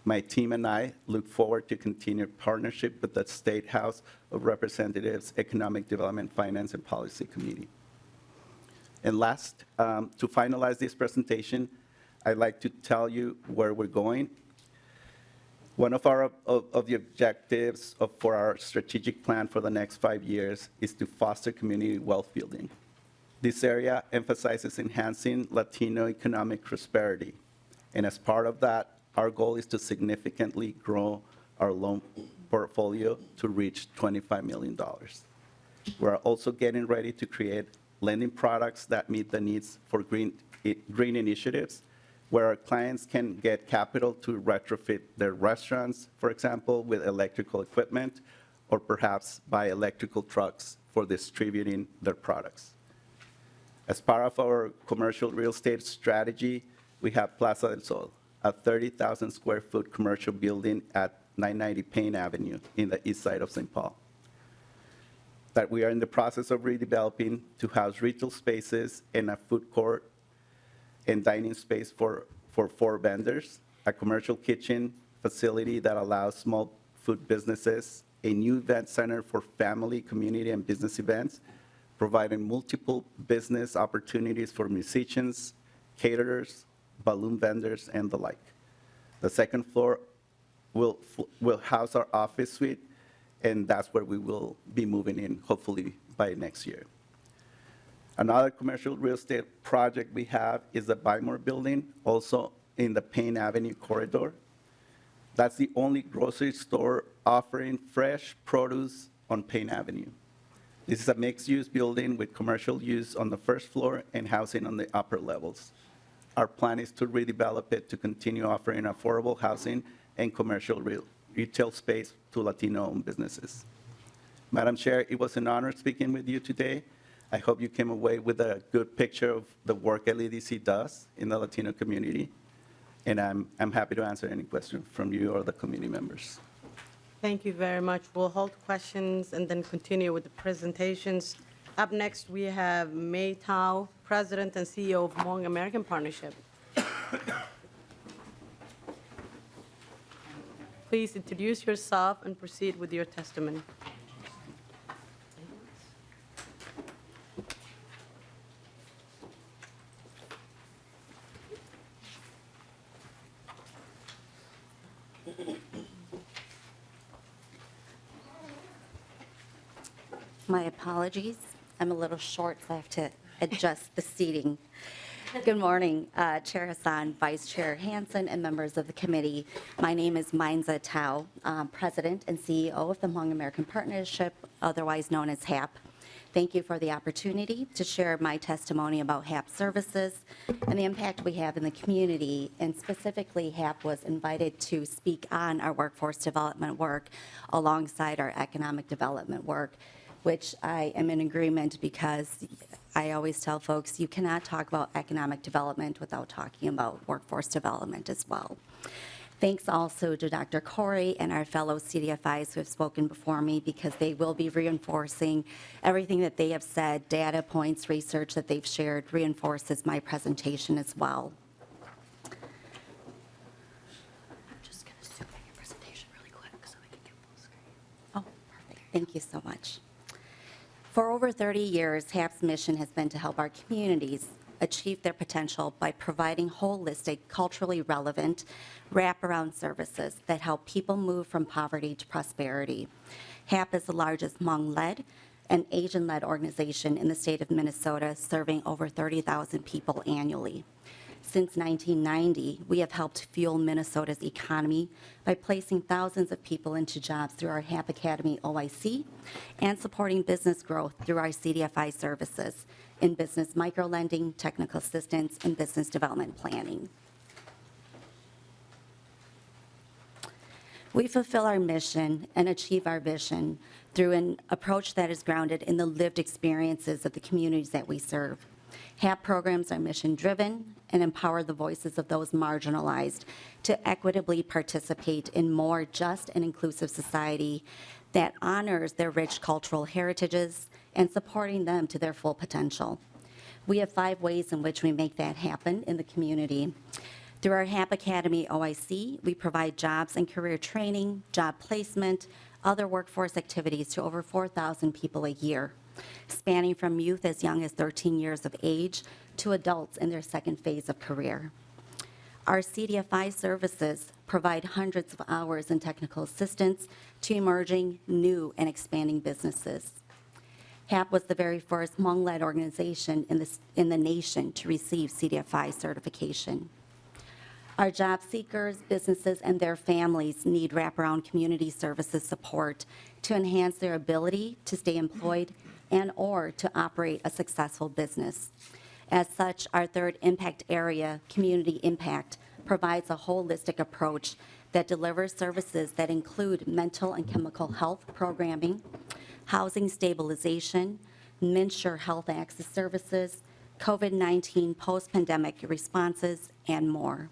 My team and I look forward to continued partnership with the State House of Representatives Economic Development, Finance, and Policy Committee. And last, to finalize this presentation, I'd like to tell you where we're going. One of the objectives for our strategic plan for the next 5 years is to foster community wealth building. This area emphasizes enhancing Latino economic prosperity. And as part of that, our goal is to significantly grow our loan portfolio to reach $25 million. We're also getting ready to create lending products that meet the needs for green initiatives, where our clients can get capital to retrofit their restaurants, for example, with electrical equipment, or perhaps buy electrical trucks for distributing their products. As part of our commercial real estate strategy, we have Plaza del Sol, a 30,000 square foot commercial building at 990 Payne Avenue in the east side of St. Paul, that we are in the process of redeveloping to house retail spaces and a food court and dining space for 4 vendors, a commercial kitchen facility that allows small food businesses, a new event center for family, community, and business events, providing multiple business opportunities for musicians, caterers, balloon vendors, and the like. The second floor will house our office suite, and that's where we will be moving in, hopefully by next year. Another commercial real estate project we have is the Bymore building, also in the Payne Avenue corridor. That's the only grocery store offering fresh produce on Payne Avenue. This is a mixed-use building with commercial use on the first floor and housing on the upper levels. Our plan is to redevelop it to continue offering affordable housing and commercial retail space to Latino-owned businesses. Madam Chair, it was an honor speaking with you today. I hope you came away with a good picture of the work LEDC does in the Latino community. And I'm happy to answer any question from you or the community members. Thank you very much. We'll hold questions and then continue with the presentations. Up next, we have May Tao, President and CEO of Hmong American Partnership. Please introduce yourself and proceed with your testimony. My apologies. I'm a little short, so I have to adjust the seating. Good morning, Chair Hassan, Vice Chair Hansen, and members of the committee. My name is Mainza Tao, President and CEO of the Hmong American Partnership, otherwise known as HAP. Thank you for the opportunity to share my testimony about HAP services and the impact we have in the community. And specifically, HAP was invited to speak on our workforce development work alongside our economic development work, which I am in agreement because I always tell folks you cannot talk about economic development without talking about workforce development as well. Thanks also to Dr. Corey and our fellow CDFIs who have spoken before me, because they will be reinforcing everything that they have said, data points, research that they've shared reinforces my presentation as well. I'm just going to zoom in your presentation really quick so we can get full screen. Oh, perfect. Thank you so much. For over 30 years, HAP's mission has been to help our communities achieve their potential by providing holistic, culturally relevant, wraparound services that help people move from poverty to prosperity. HAP is the largest Hmong-led and Asian-led organization in the state of Minnesota, serving over 30,000 people annually. Since 1990, we have helped fuel Minnesota's economy by placing thousands of people into jobs through our HAP Academy OIC and supporting business growth through our CDFI services in business microlending, technical assistance, and business development planning. We fulfill our mission and achieve our vision through an approach that is grounded in the lived experiences of the communities that we serve. HAP programs are mission-driven and empower the voices of those marginalized to equitably participate in more just and inclusive society that honors their rich cultural heritages and supporting them to their full potential. We have 5 ways in which we make that happen in the community. Through our HAP Academy OIC, we provide jobs and career training, job placement, other workforce activities to over 4,000 people a year, spanning from youth as young as 13 years of age to adults in their second phase of career. Our CDFI services provide hundreds of hours in technical assistance to emerging, new, and expanding businesses. HAP was the very first Hmong-led organization in the nation to receive CDFI certification. Our job seekers, businesses, and their families need wraparound community services support to enhance their ability to stay employed and or to operate a successful business. As such, our third impact area, community impact, provides a holistic approach that delivers services that include mental and chemical health programming, housing stabilization, MNsure health access services, COVID-19 post-pandemic responses, and more.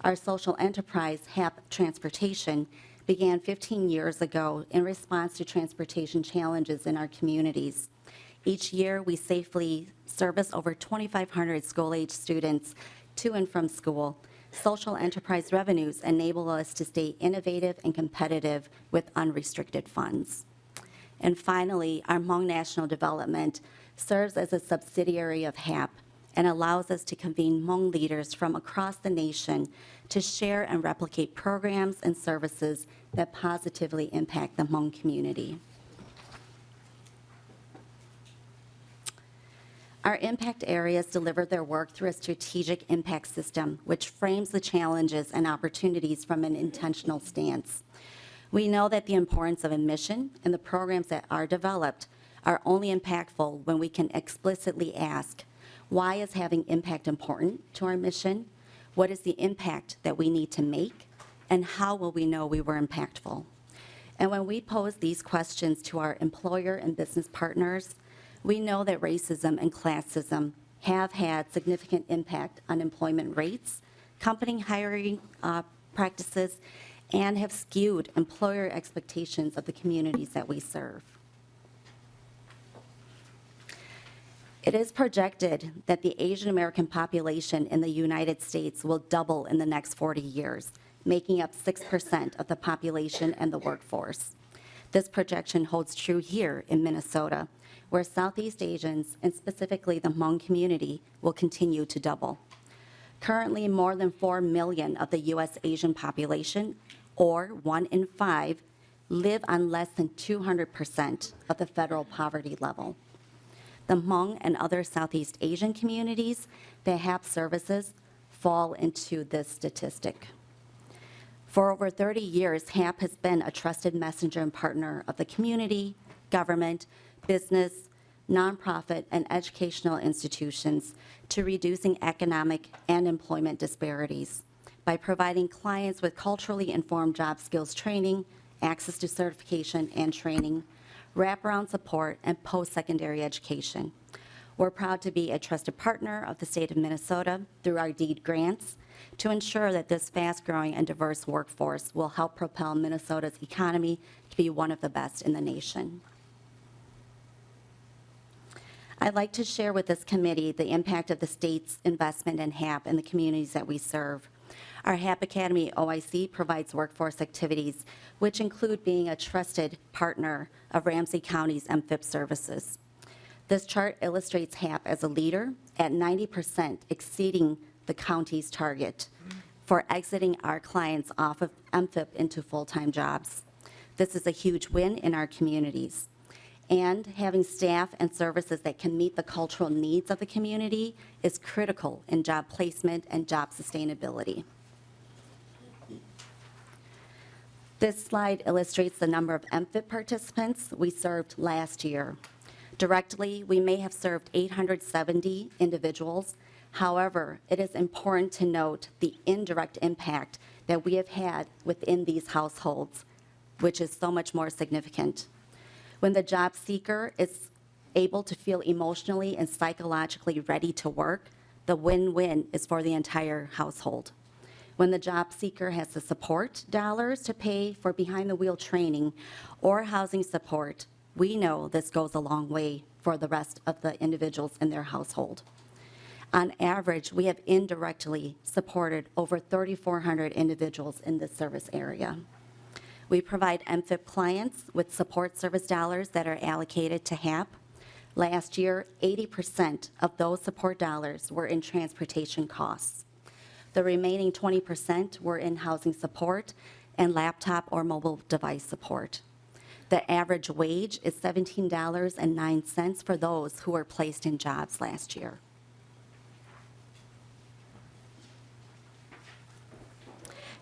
Our social enterprise, HAP Transportation, began 15 years ago in response to transportation challenges in our communities. Each year, we safely service over 2,500 school-age students to and from school. Social enterprise revenues enable us to stay innovative and competitive with unrestricted funds. And finally, our Hmong National Development serves as a subsidiary of HAP and allows us to convene Hmong leaders from across the nation to share and replicate programs and services that positively impact the Hmong community. Our impact areas deliver their work through a strategic impact system, which frames the challenges and opportunities from an intentional stance. We know that the importance of a mission and the programs that are developed are only impactful when we can explicitly ask, why is having impact important to our mission? What is the impact that we need to make? And how will we know we were impactful? And when we pose these questions to our employer and business partners, We know that racism and classism have had significant impact on employment rates, company hiring practices, and have skewed employer expectations of the communities that we serve. It is projected that the Asian American population in the United States will double in the next 40 years, making up 6% of the population and the workforce. This projection holds true here in Minnesota, where Southeast Asians, and specifically the Hmong community, will continue to double. Currently, more than 4 million of the U.S. Asian population, or 1 in 5, live on less than 200% of the federal poverty level. The Hmong and other Southeast Asian communities that have services fall into this statistic. For over 30 years, HAP has been a trusted messenger and partner of the community, government, business, nonprofit, and educational institutions to reducing economic and employment disparities by providing clients with culturally informed job skills training, access to certification and training, wraparound support, and post-secondary education. We're proud to be a trusted partner of the state of Minnesota through our DEED grants to ensure that this fast-growing and diverse workforce will help propel Minnesota's economy to be one of the best in the nation. I'd like to share with this committee the impact of the state's investment in HAP in the communities that we serve. Our HAP Academy OIC provides workforce activities, which include being a trusted partner of Ramsey County's MFIP services. This chart illustrates HAP as a leader at 90%, exceeding the county's target for exiting our clients off of MFIP into full-time jobs. This is a huge win in our communities. And having staff and services that can meet the cultural needs of the community is critical in job placement and job sustainability. This slide illustrates the number of MFIP participants we served last year. Directly, we may have served 870 individuals. However, it is important to note the indirect impact that we have had within these households, which is so much more significant. When the job seeker is able to feel emotionally and psychologically ready to work, the win-win is for the entire household. When the job seeker has the support dollars to pay for behind-the-wheel training or housing support, we know this goes a long way for the rest of the individuals in their household. On average, we have indirectly supported over 3,400 individuals in this service area. We provide MFIP clients with support service dollars that are allocated to HAP. Last year, 80% of those support dollars were in transportation costs. The remaining 20% were in housing support and laptop or mobile device support. The average wage is $17.09 for those who were placed in jobs last year.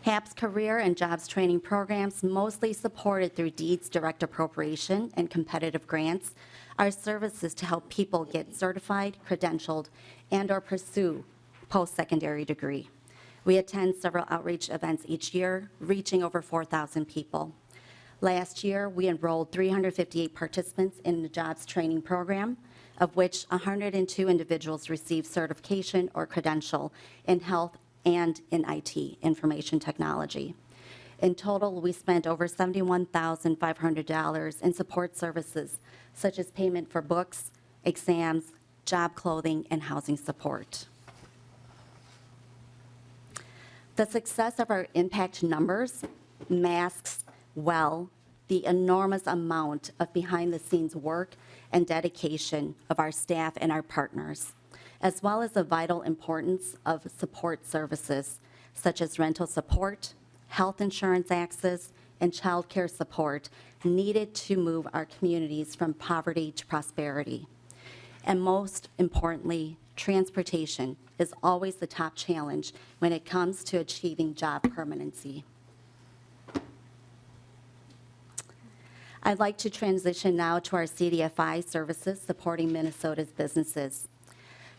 HAP's career and jobs training programs, mostly supported through DEED's direct appropriation and competitive grants, are services to help people get certified, credentialed, and/or pursue post-secondary degree. We attend several outreach events each year, reaching over 4,000 people. Last year, we enrolled 358 participants in the jobs training program, of which 102 individuals received certification or credential in health and in IT, information technology. In total, we spent over $71,500 in support services, such as payment for books, exams, job clothing, and housing support. The success of our impact numbers masks well the enormous amount of behind-the-scenes work and dedication of our staff and our partners, as well as the vital importance of support services such as rental support, health insurance access, and child care support needed to move our communities from poverty to prosperity. And most importantly, transportation is always the top challenge when it comes to achieving job permanency. I'd like to transition now to our CDFI services supporting Minnesota's businesses.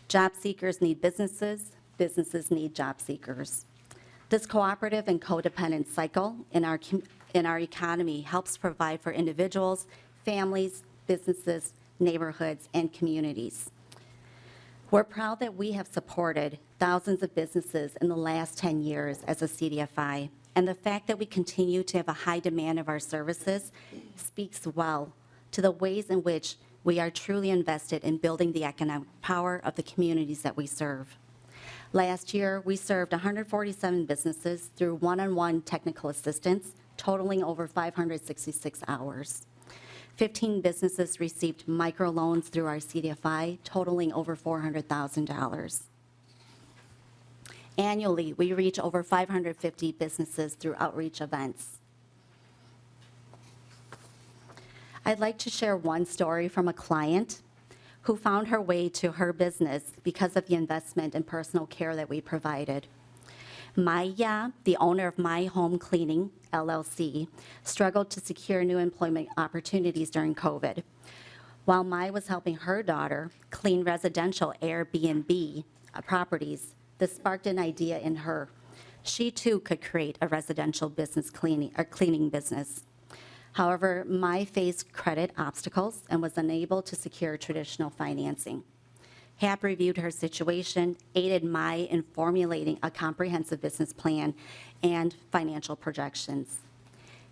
Job seekers need businesses, businesses need job seekers. This cooperative and codependent cycle in our economy helps provide for individuals, families, businesses, neighborhoods, and communities. We're proud that we have supported thousands of businesses in the last 10 years as a CDFI, and the fact that we continue to have a high demand of our services speaks well to the ways in which we are truly invested in building the economic power of the communities that we serve. Last year, we served 147 businesses through one-on-one technical assistance, totaling over 566 hours. 15 businesses received microloans through our CDFI, totaling over $400,000. Annually, we reach over 550 businesses through outreach events. I'd like to share one story from a client who found her way to her business because of the investment in personal care that we provided. Maya, the owner of My Home Cleaning, LLC, struggled to secure new employment opportunities during COVID. While Maya was helping her daughter clean residential Airbnb properties, this sparked an idea in her. She too could create a residential business cleaning business. However, Mai faced credit obstacles and was unable to secure traditional financing. HAP reviewed her situation, aided Mai in formulating a comprehensive business plan and financial projections.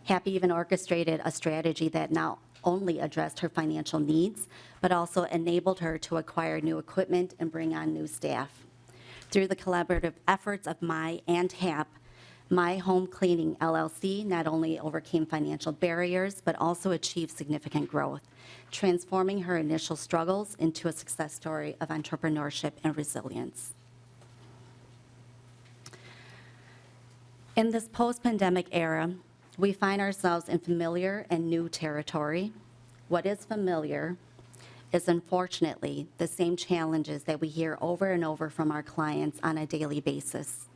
HAP even orchestrated a strategy that not only addressed her financial needs, but also enabled her to acquire new equipment and bring on new staff. Through the collaborative efforts of Mai and HAP, My Home Cleaning LLC not only overcame financial barriers, but also achieved significant growth, transforming her initial struggles into a success story of entrepreneurship and resilience. In this post-pandemic era, we find ourselves in familiar and new territory. What is familiar is unfortunately the same challenges that we hear over and over from our clients on a daily basis.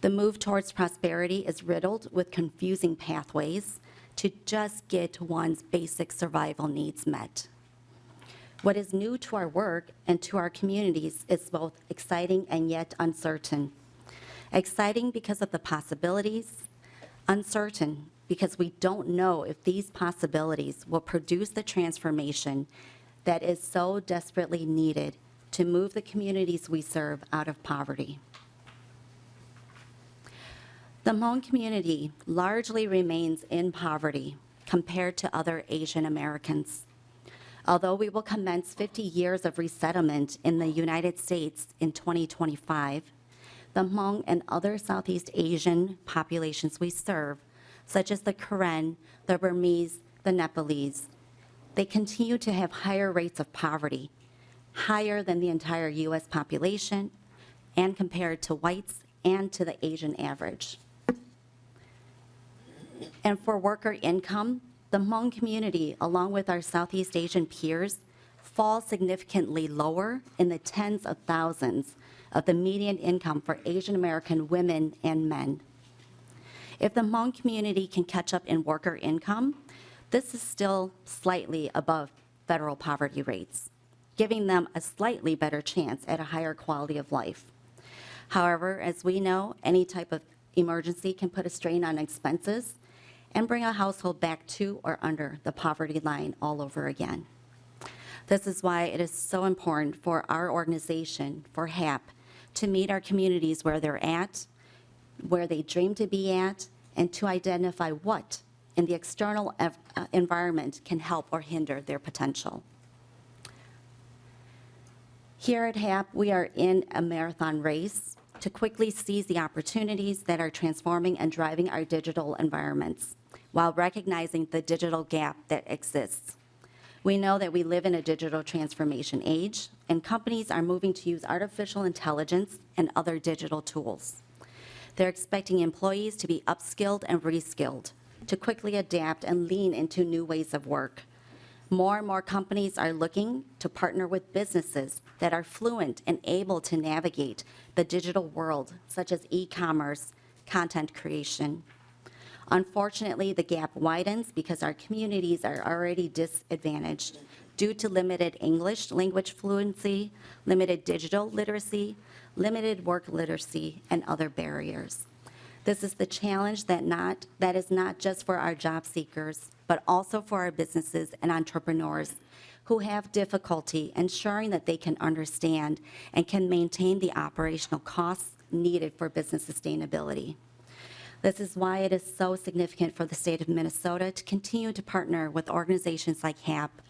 The move towards prosperity is riddled with confusing pathways to just get one's basic survival needs met. What is new to our work and to our communities is both exciting and yet uncertain. Exciting because of the possibilities, uncertain because we don't know if these possibilities will produce the transformation that is so desperately needed to move the communities we serve out of poverty. The Hmong community largely remains in poverty compared to other Asian Americans. Although we will commence 50 years of resettlement in the United States in 2025, the Hmong and other Southeast Asian populations we serve, such as the Karen, the Burmese, the Nepalese, they continue to have higher rates of poverty, higher than the entire US population, and compared to whites and to the Asian average. And for worker income, the Hmong community, along with our Southeast Asian peers, fall significantly lower in the tens of thousands of the median income for Asian American women and men. If the Hmong community can catch up in worker income, this is still slightly above federal poverty rates, giving them a slightly better chance at a higher quality of life. However, as we know, any type of emergency can put a strain on expenses and bring a household back to or under the poverty line all over again. This is why it is so important for our organization, for HAP, to meet our communities where they're at, where they dream to be at, and to identify what in the external environment can help or hinder their potential. Here at HAP, we are in a marathon race to quickly seize the opportunities that are transforming and driving our digital environments, while recognizing the digital gap that exists. We know that we live in a digital transformation age, and companies are moving to use artificial intelligence and other digital tools. They're expecting employees to be upskilled and reskilled, to quickly adapt and lean into new ways of work. More and more companies are looking to partner with businesses that are fluent and able to navigate the digital world, such as e-commerce, content creation. Unfortunately, the gap widens because our communities are already disadvantaged due to limited English language fluency, limited digital literacy, limited work literacy, and other barriers. This is the challenge that is not just for our job seekers, but also for our businesses and entrepreneurs who have difficulty ensuring that they can understand and can maintain the operational costs needed for business sustainability. This is why it is so significant for the state of Minnesota to continue to partner with organizations like HAP,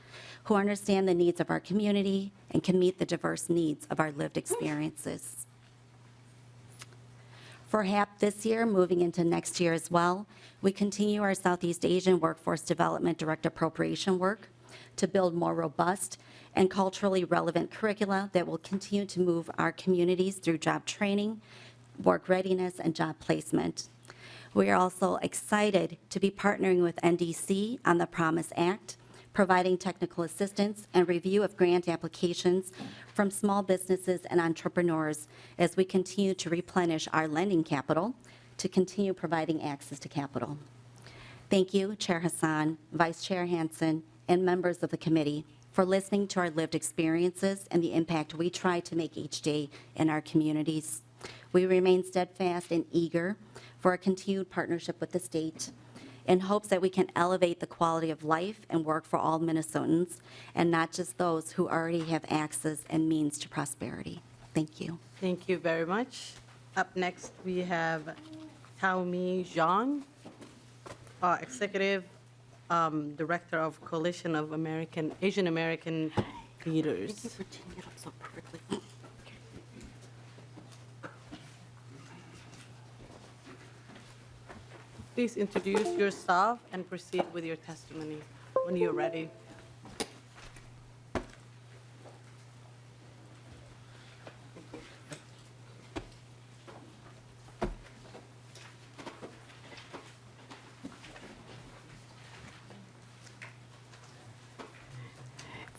who understand the needs of our community and can meet the diverse needs of our lived experiences. For HAP this year, moving into next year as well, we continue our Southeast Asian Workforce Development Direct Appropriation work to build more robust and culturally relevant curricula that will continue to move our communities through job training, work readiness, and job placement. We are also excited to be partnering with NDC on the Promise Act, providing technical assistance and review of grant applications from small businesses and entrepreneurs as we continue to replenish our lending capital to continue providing access to capital. Thank you, Chair Hassan, Vice Chair Hansen, and members of the committee for listening to our lived experiences and the impact we try to make each day in our communities. We remain steadfast and eager for a continued partnership with the state in hopes that we can elevate the quality of life and work for all Minnesotans, and not just those who already have access and means to prosperity. Thank you. Thank you very much. Up next, we have Taomi Zhang, Executive Director of Coalition of Asian American Leaders. Please introduce yourself and proceed with your testimony when you're ready.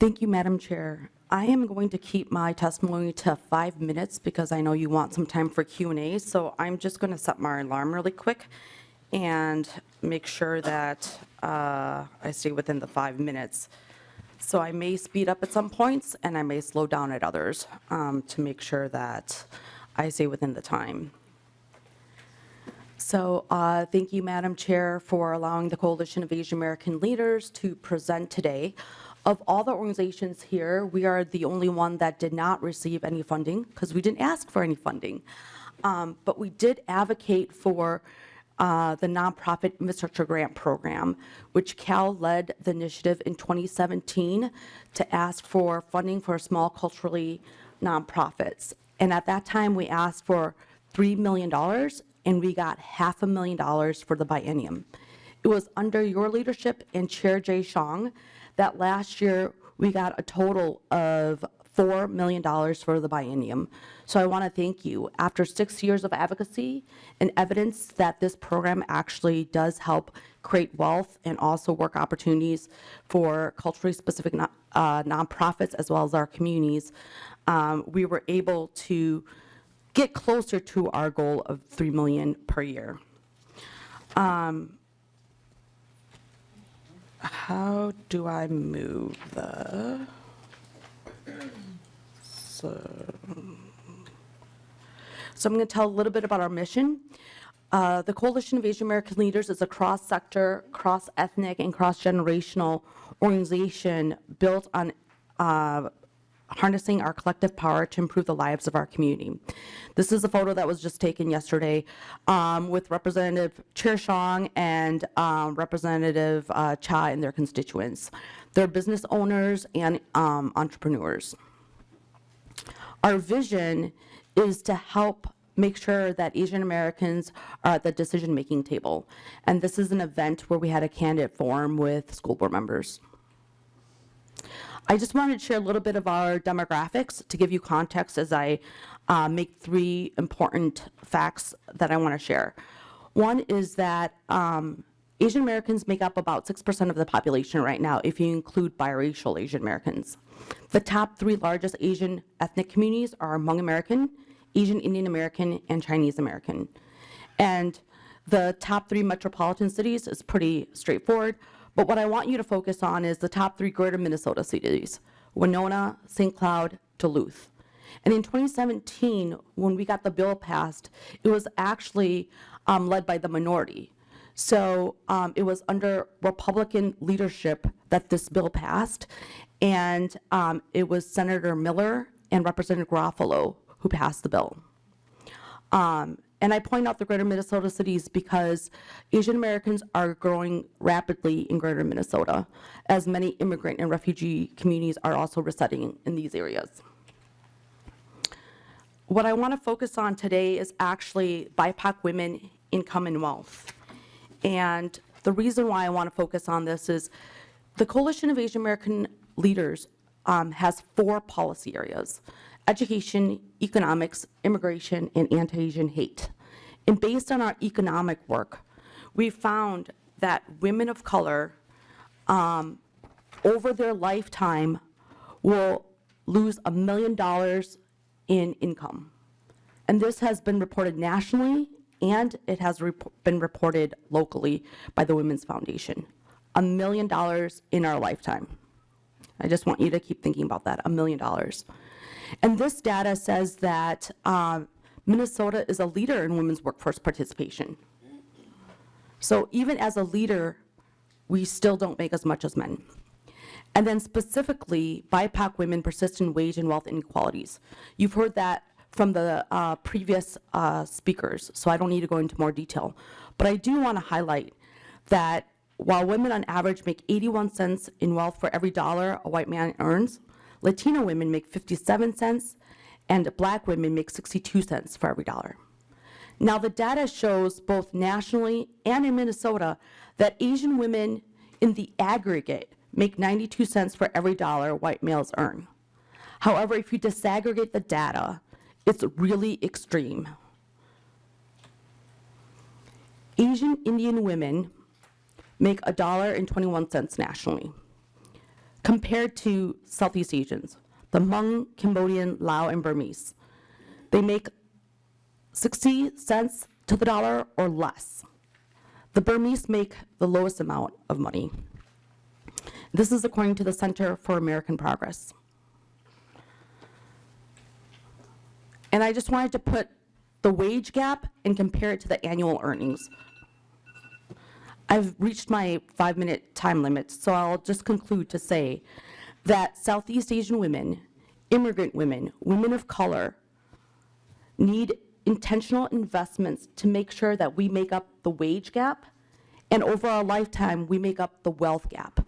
Thank you, Madam Chair. I am going to keep my testimony to 5 minutes because I know you want some time for Q&A, so I'm just going to set my alarm really quick and make sure that I stay within the 5 minutes. So I may speed up at some points and I may slow down at others to make sure that I stay within the time. So thank you, Madam Chair, for allowing the Coalition of Asian American Leaders to present today. Of all the organizations here, we are the only one that did not receive any funding because we didn't ask for any funding. But we did advocate for the Nonprofit Infrastructure Grant Program, which Cal led the initiative in 2017 to ask for funding for small culturally nonprofits. And at that time, we asked for $3 million, and we got $500,000 for the biennium. It was under your leadership and Chair Jay Shong that last year we got a total of $4 million for the biennium. So I want to thank you. After 6 years of advocacy and evidence that this program actually does help create wealth and also work opportunities for culturally specific nonprofits as well as our communities, we were able to get closer to our goal of $3 million per year. How do I move the... So I'm going to tell a little bit about our mission. The Coalition of Asian American Leaders is a cross-sector, cross-ethnic, and cross-generational organization built on harnessing our collective power to improve the lives of our community. This is a photo that was just taken yesterday with Representative Chair Shong and Representative Cha and their constituents. They're business owners and entrepreneurs. Our vision is to help make sure that Asian Americans are at the decision-making table. And this is an event where we had a candidate forum with school board members. I just wanted to share a little bit of our demographics to give you context as I make 3 important facts that I want to share. One is that Asian Americans make up about 6% of the population right now, if you include biracial Asian Americans. The top 3 largest Asian ethnic communities are Hmong American, Asian Indian American, and Chinese American. And the top 3 metropolitan cities is pretty straightforward, but what I want you to focus on is the top 3 greater Minnesota cities: Winona, St. Cloud, Duluth. And in 2017, when we got the bill passed, it was actually led by the minority. So it was under Republican leadership that this bill passed, and it was Senator Miller and Representative Garofalo who passed the bill. And I point out the greater Minnesota cities because Asian Americans are growing rapidly in greater Minnesota, as many immigrant and refugee communities are also residing in these areas. What I want to focus on today is actually BIPOC women, income, and wealth. And the reason why I want to focus on this is the Coalition of Asian American Leaders has 4 policy areas: education, economics, immigration, and anti-Asian hate. And based on our economic work, we found that women of color, over their lifetime, will lose $1 million in income. And this has been reported nationally, and it has been reported locally by the Women's Foundation. $1 million in our lifetime. I just want you to keep thinking about that, $1 million. And this data says that Minnesota is a leader in women's workforce participation. So even as a leader, we still don't make as much as men. And then specifically, BIPOC women persist in wage and wealth inequalities. You've heard that from the previous speakers, so I don't need to go into more detail. But I do want to highlight that while women on average make 81 cents in wealth for every dollar a white man earns, Latino women make 57 cents, and Black women make 62 cents for every dollar. Now, the data shows both nationally and in Minnesota that Asian women in the aggregate make 92 cents for every dollar white males earn. However, if you disaggregate the data, it's really extreme. Asian Indian women make $1.21 nationally, compared to Southeast Asians, the Hmong, Cambodian, Lao, and Burmese. They make 60 cents to the dollar or less. The Burmese make the lowest amount of money. This is according to the Center for American Progress. And I just wanted to put the wage gap and compare it to the annual earnings. I've reached my 5-minute time limit, so I'll just conclude to say that Southeast Asian women, immigrant women, women of color, need intentional investments to make sure that we make up the wage gap, and over our lifetime, we make up the wealth gap.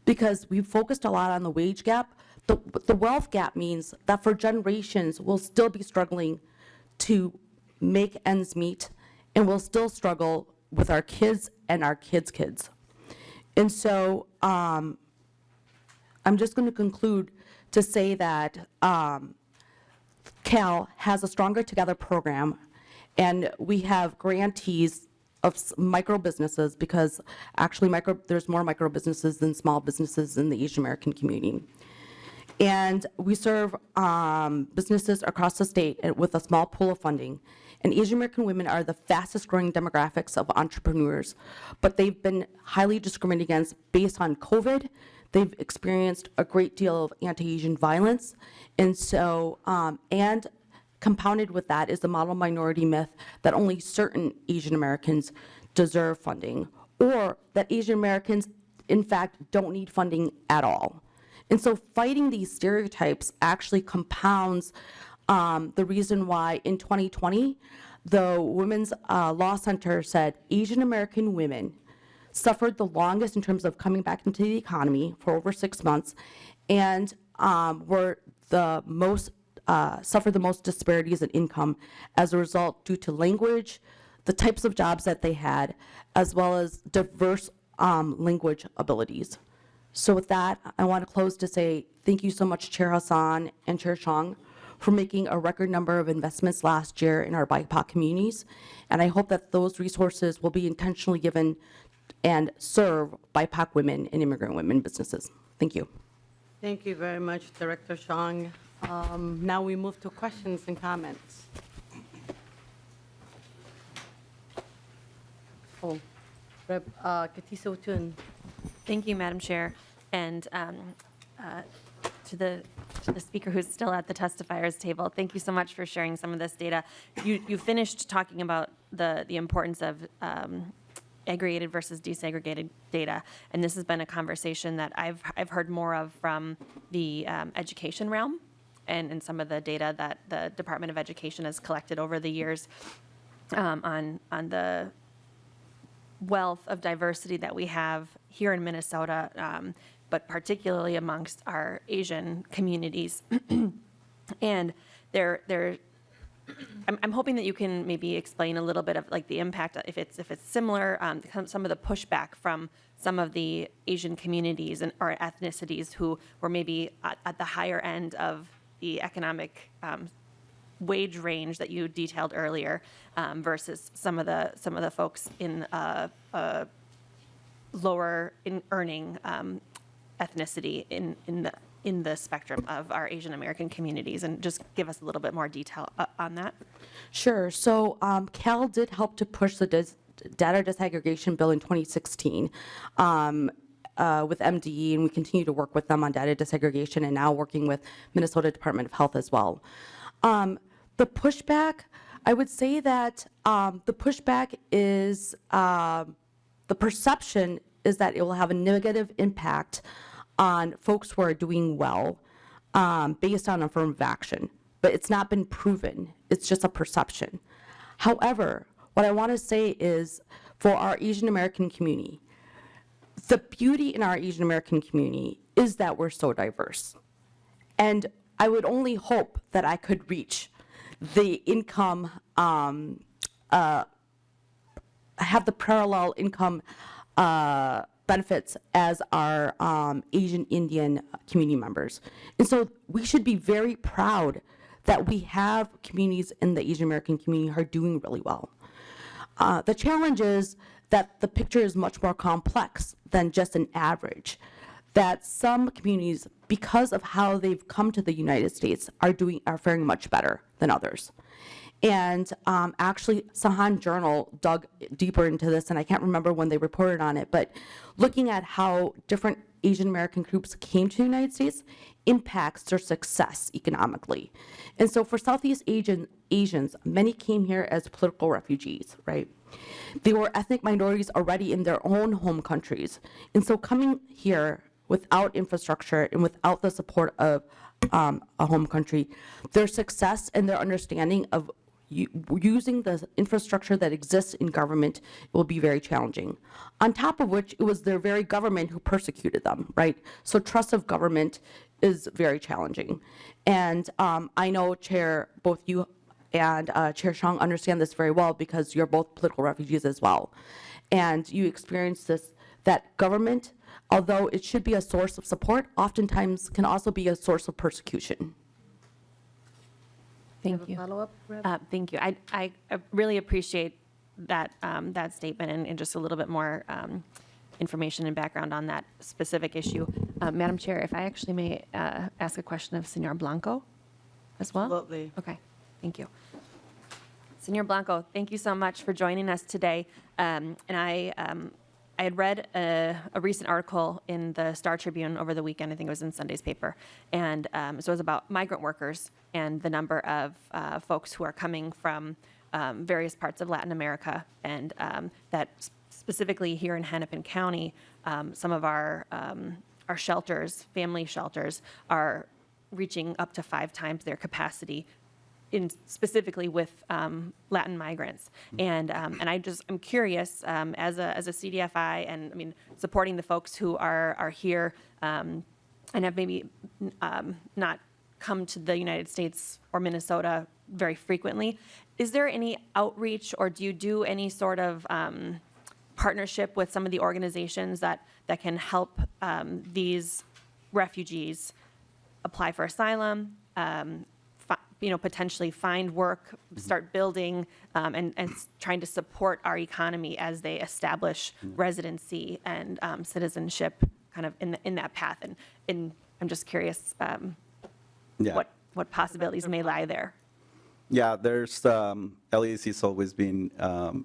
Because we've focused a lot on the wage gap, the wealth gap means that for generations, we'll still be struggling to make ends meet, and we'll still struggle with our kids and our kids' kids. And so I'm just going to conclude to say that Cal has a Stronger Together program, and we have grantees of micro businesses because actually there's more micro businesses than small businesses in the Asian American community. And we serve businesses across the state with a small pool of funding. And Asian American women are the fastest growing demographics of entrepreneurs, but they've been highly discriminated against based on COVID. They've experienced a great deal of anti-Asian violence. And so, and compounded with that is the model minority myth that only certain Asian Americans deserve funding, or that Asian Americans, in fact, don't need funding at all. And so fighting these stereotypes actually compounds the reason why in 2020, the Women's Law Center said Asian American women suffered the longest in terms of coming back into the economy for over 6 months, and were the most, suffered the most disparities in income as a result due to language, the types of jobs that they had, as well as diverse language abilities. So with that, I want to close to say thank you so much, Chair Hassan and Chair Chong, for making a record number of investments last year in our BIPOC communities. And I hope that those resources will be intentionally given and serve BIPOC women and immigrant women businesses. Thank you. Thank you very much, Director Chong. Now we move to questions and comments. Oh, Rep. Katisa Utun. Thank you, Madam Chair. And to the speaker who's still at the testifiers table, thank you so much for sharing some of this data. You finished talking about the importance of aggregated versus desegregated data, and this has been a conversation that I've heard more of from the education realm, and some of the data that the Department of Education has collected over the years on the wealth of diversity that we have here in Minnesota, but particularly amongst our Asian communities. And I'm hoping that you can maybe explain a little bit of like the impact, if it's similar, some of the pushback from some of the Asian communities or ethnicities who were maybe at the higher end of the economic wage range that you detailed earlier, versus some of the folks in lower in earning ethnicity in the spectrum of our Asian American communities, and just give us a little bit more detail on that. Sure. So Cal did help to push the data disaggregation bill in 2016 with MDE, and we continue to work with them on data disaggregation, and now working with Minnesota Department of Health as well. The pushback, I would say that the pushback is, the perception is that it will have a negative impact on folks who are doing well based on affirmative action. But it's not been proven. It's just a perception. However, what I want to say is for our Asian American community, the beauty in our Asian American community is that we're so diverse. And I would only hope that I could reach the income, have the parallel income benefits as our Asian Indian community members. And so we should be very proud that we have communities in the Asian American community who are doing really well. The challenge is that the picture is much more complex than just an average, that some communities, because of how they've come to the United States, are faring much better than others. And actually, Sahan Journal dug deeper into this, and I can't remember when they reported on it, but looking at how different Asian American groups came to the United States impacts their success economically. And so for Southeast Asians, many came here as political refugees, right? They were ethnic minorities already in their own home countries. And so coming here without infrastructure and without the support of a home country, their success and their understanding of using the infrastructure that exists in government will be very challenging. On top of which, it was their very government who persecuted them, right? So trust of government is very challenging. And I know, Chair, both you and Chair Shang understand this very well because you're both political refugees as well. And you experience this, that government, although it should be a source of support, oftentimes can also be a source of persecution. Thank you. Follow-up? Thank you. I really appreciate that that statement and just a little bit more information and background on that specific issue. Madam Chair, if I actually may ask a question of Senor Blanco as well? Absolutely. Okay, thank you. Senor Blanco, thank you so much for joining us today. And I had read a recent article in the Star Tribune over the weekend. I think it was in Sunday's paper. And so it was about migrant workers and the number of folks who are coming from various parts of Latin America. And that specifically here in Hennepin County, some of our shelters, family shelters, are reaching up to 5 times their capacity, specifically with Latin migrants. And I'm curious, as a CDFI, and I mean, supporting the folks who are here and have maybe not come to the United States or Minnesota very frequently, is there any outreach, or do you do any sort of partnership with some of the organizations that can help these refugees apply for asylum, potentially find work, start building, and trying to support our economy as they establish residency and citizenship kind of in that path? And I'm just curious what possibilities may lie there. Yeah, there's LEAC's always been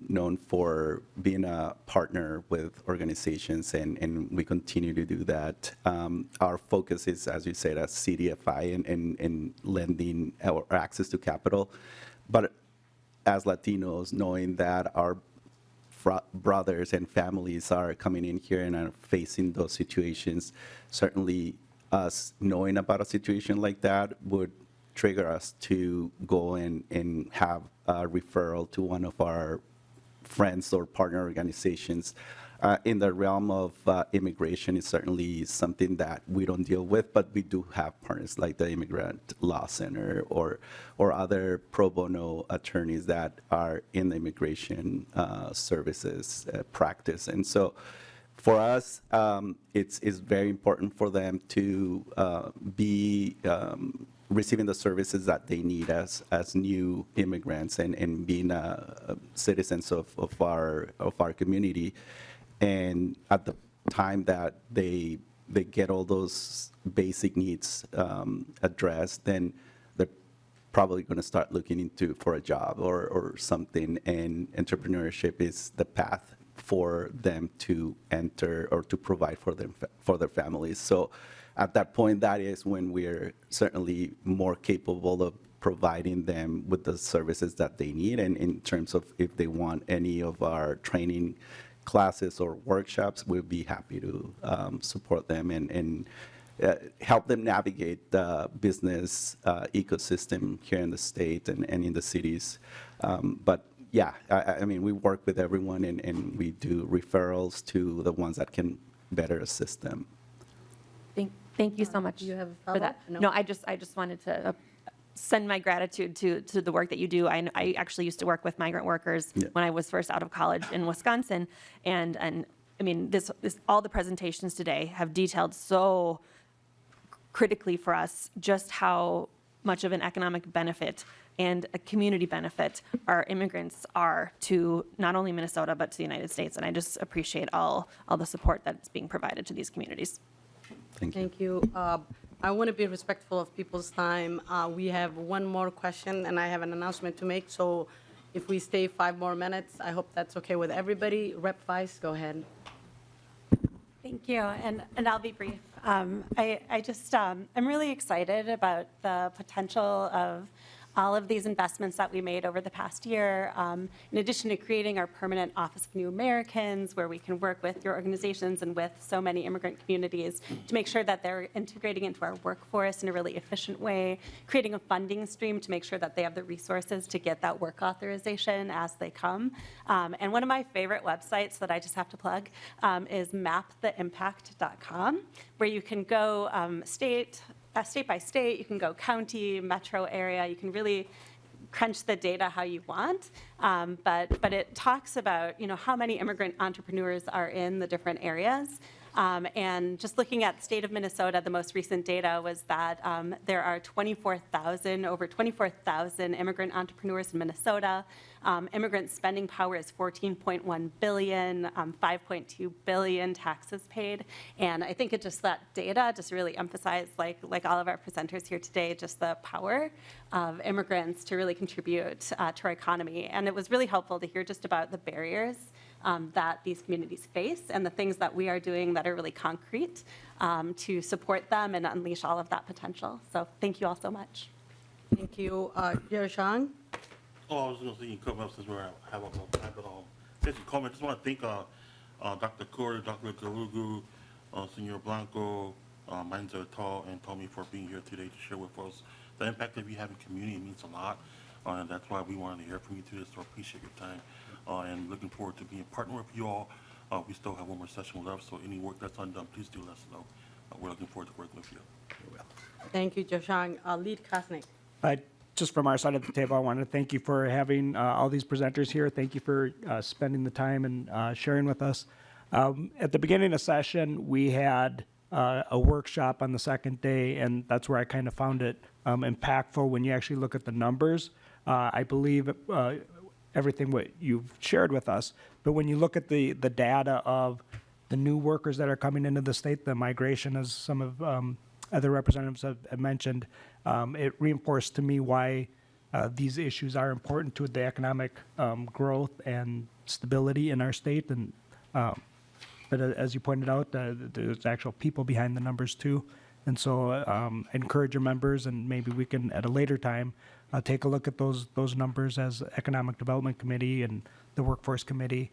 known for being a partner with organizations, and we continue to do that. Our focus is, as you said, as CDFI and lending or access to capital. But as Latinos, knowing that our brothers and families are coming in here and are facing those situations, certainly us knowing about a situation like that would trigger us to go and have a referral to one of our friends or partner organizations. In the realm of immigration, it's certainly something that we don't deal with, but we do have partners like the Immigrant Law Center or other pro bono attorneys that are in the immigration services practice. And so for us, it's very important for them to be receiving the services that they need as new immigrants and being citizens of our community. And at the time that they get all those basic needs addressed, then they're probably going to start looking for a job or something. And entrepreneurship is the path for them to enter or to provide for their families. So at that point, that is when we're certainly more capable of providing them with the services that they need. And in terms of if they want any of our training classes or workshops, we'd be happy to support them and help them navigate the business ecosystem here in the state and in the cities. But yeah, I mean, we work with everyone and we do referrals to the ones that can better assist them. Thank you so much Do you have a for that. follow-up? No, I just wanted to send my gratitude to the work that you do. I actually used to work with migrant workers when I was first out of college in Wisconsin, and I mean, this all the presentations today have detailed so critically for us just how much of an economic benefit and a community benefit our immigrants are to not only Minnesota but to the United States. And I just appreciate all the support that's being provided to these communities. Thank you. Thank you. I want to be respectful of people's time. We have one more question, and I have an announcement to make. So if we stay 5 more minutes, I hope that's okay with everybody. Rep Weiss, go ahead. Thank you, and I'll be brief. I'm really excited about the potential of all of these investments that we made over the past year, in addition to creating our permanent Office of New Americans, where we can work with your organizations and with so many immigrant communities to make sure that they're integrating into our workforce in a really efficient way, creating a funding stream to make sure that they have the resources to get that work authorization as they come. And one of my favorite websites that I just have to plug is maptheimpact.com, where you can go state by state, you can go county, metro area, you can really crunch the data how you want, but it talks about, how many immigrant entrepreneurs are in the different areas. And just looking at the state of Minnesota, the most recent data was that there are over 24,000 immigrant entrepreneurs in Minnesota. Immigrant spending power is $14.1 billion, 5.2 billion taxes paid. And I think that data just really emphasized, like all of our presenters here today, just the power of immigrants to really contribute to our economy. And it was really helpful to hear just about the barriers that these communities face and the things that we are doing that are really concrete to support them and unleash all of that potential. So thank you all so much. Thank you. Yershang? Oh, I was going to say you come up since we have a little time, but just a comment. I just want to thank Dr. Corey, Dr. Galugu, Senor Blanco, Manza Tal, and Tommy for being here today to share with us the impact that we have in community. It means a lot, and that's why we wanted to hear from you today, so I appreciate your time. And looking forward to being a partner with you all. We still have one more session left, so any work that's undone, please do let us know. We're looking forward to working with you. Thank you, Yershang. Lead Kosnick. Just from our side of the table, I want to thank you for having all these presenters here. Thank you for spending the time and sharing with us. At the beginning of the session, we had a workshop on the second day, and that's where I kind of found it impactful when you actually look at the numbers. I believe everything what you've shared with us, but when you look at the data of the new workers that are coming into the state, the migration, as some of other representatives have mentioned, it reinforced to me why these issues are important to the economic growth and stability in our state. And but as you pointed out, there's actual people behind the numbers too. And so encourage your members, and maybe we can, at a later time, take a look at those numbers as Economic Development Committee and the Workforce Committee,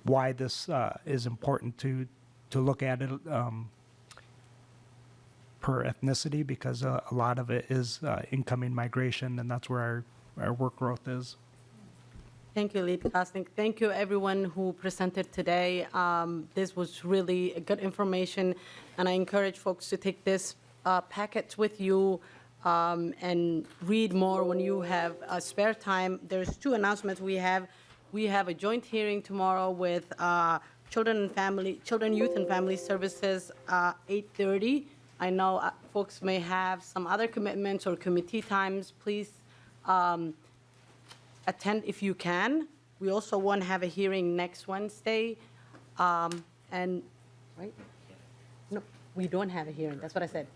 why this is important to look at it per ethnicity, because a lot of it is incoming migration, and that's where our work growth is. Thank you, Lead Costing. Thank you, everyone who presented today. This was really good information, and I encourage folks to take this packet with you and read more when you have spare time. There's 2 announcements we have. We have a joint hearing tomorrow with Children, Youth, and Family Services, 8:30. I know folks may have some other commitments or committee times. Please attend if you can. We also want to have a hearing next Wednesday. And, right? No, we don't have a hearing. That's what I said.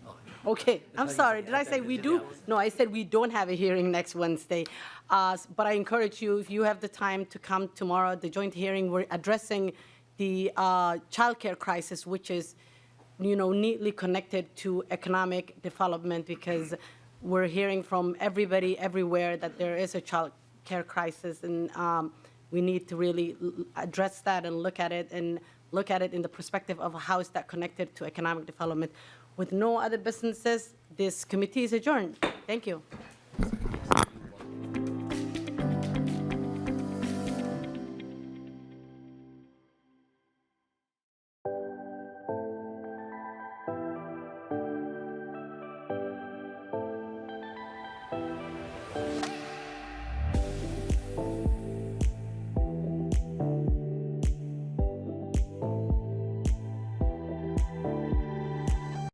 Okay, I'm sorry. Did I say we do? No, I said we don't have a hearing next Wednesday. But I encourage you, if you have the time, to come tomorrow at the joint hearing. We're addressing the childcare crisis, which is, neatly connected to economic development, because we're hearing from everybody everywhere that there is a child care crisis, and we need to really address that and look at it in the perspective of how is that connected to economic development. With no other businesses, this committee is adjourned. Thank you.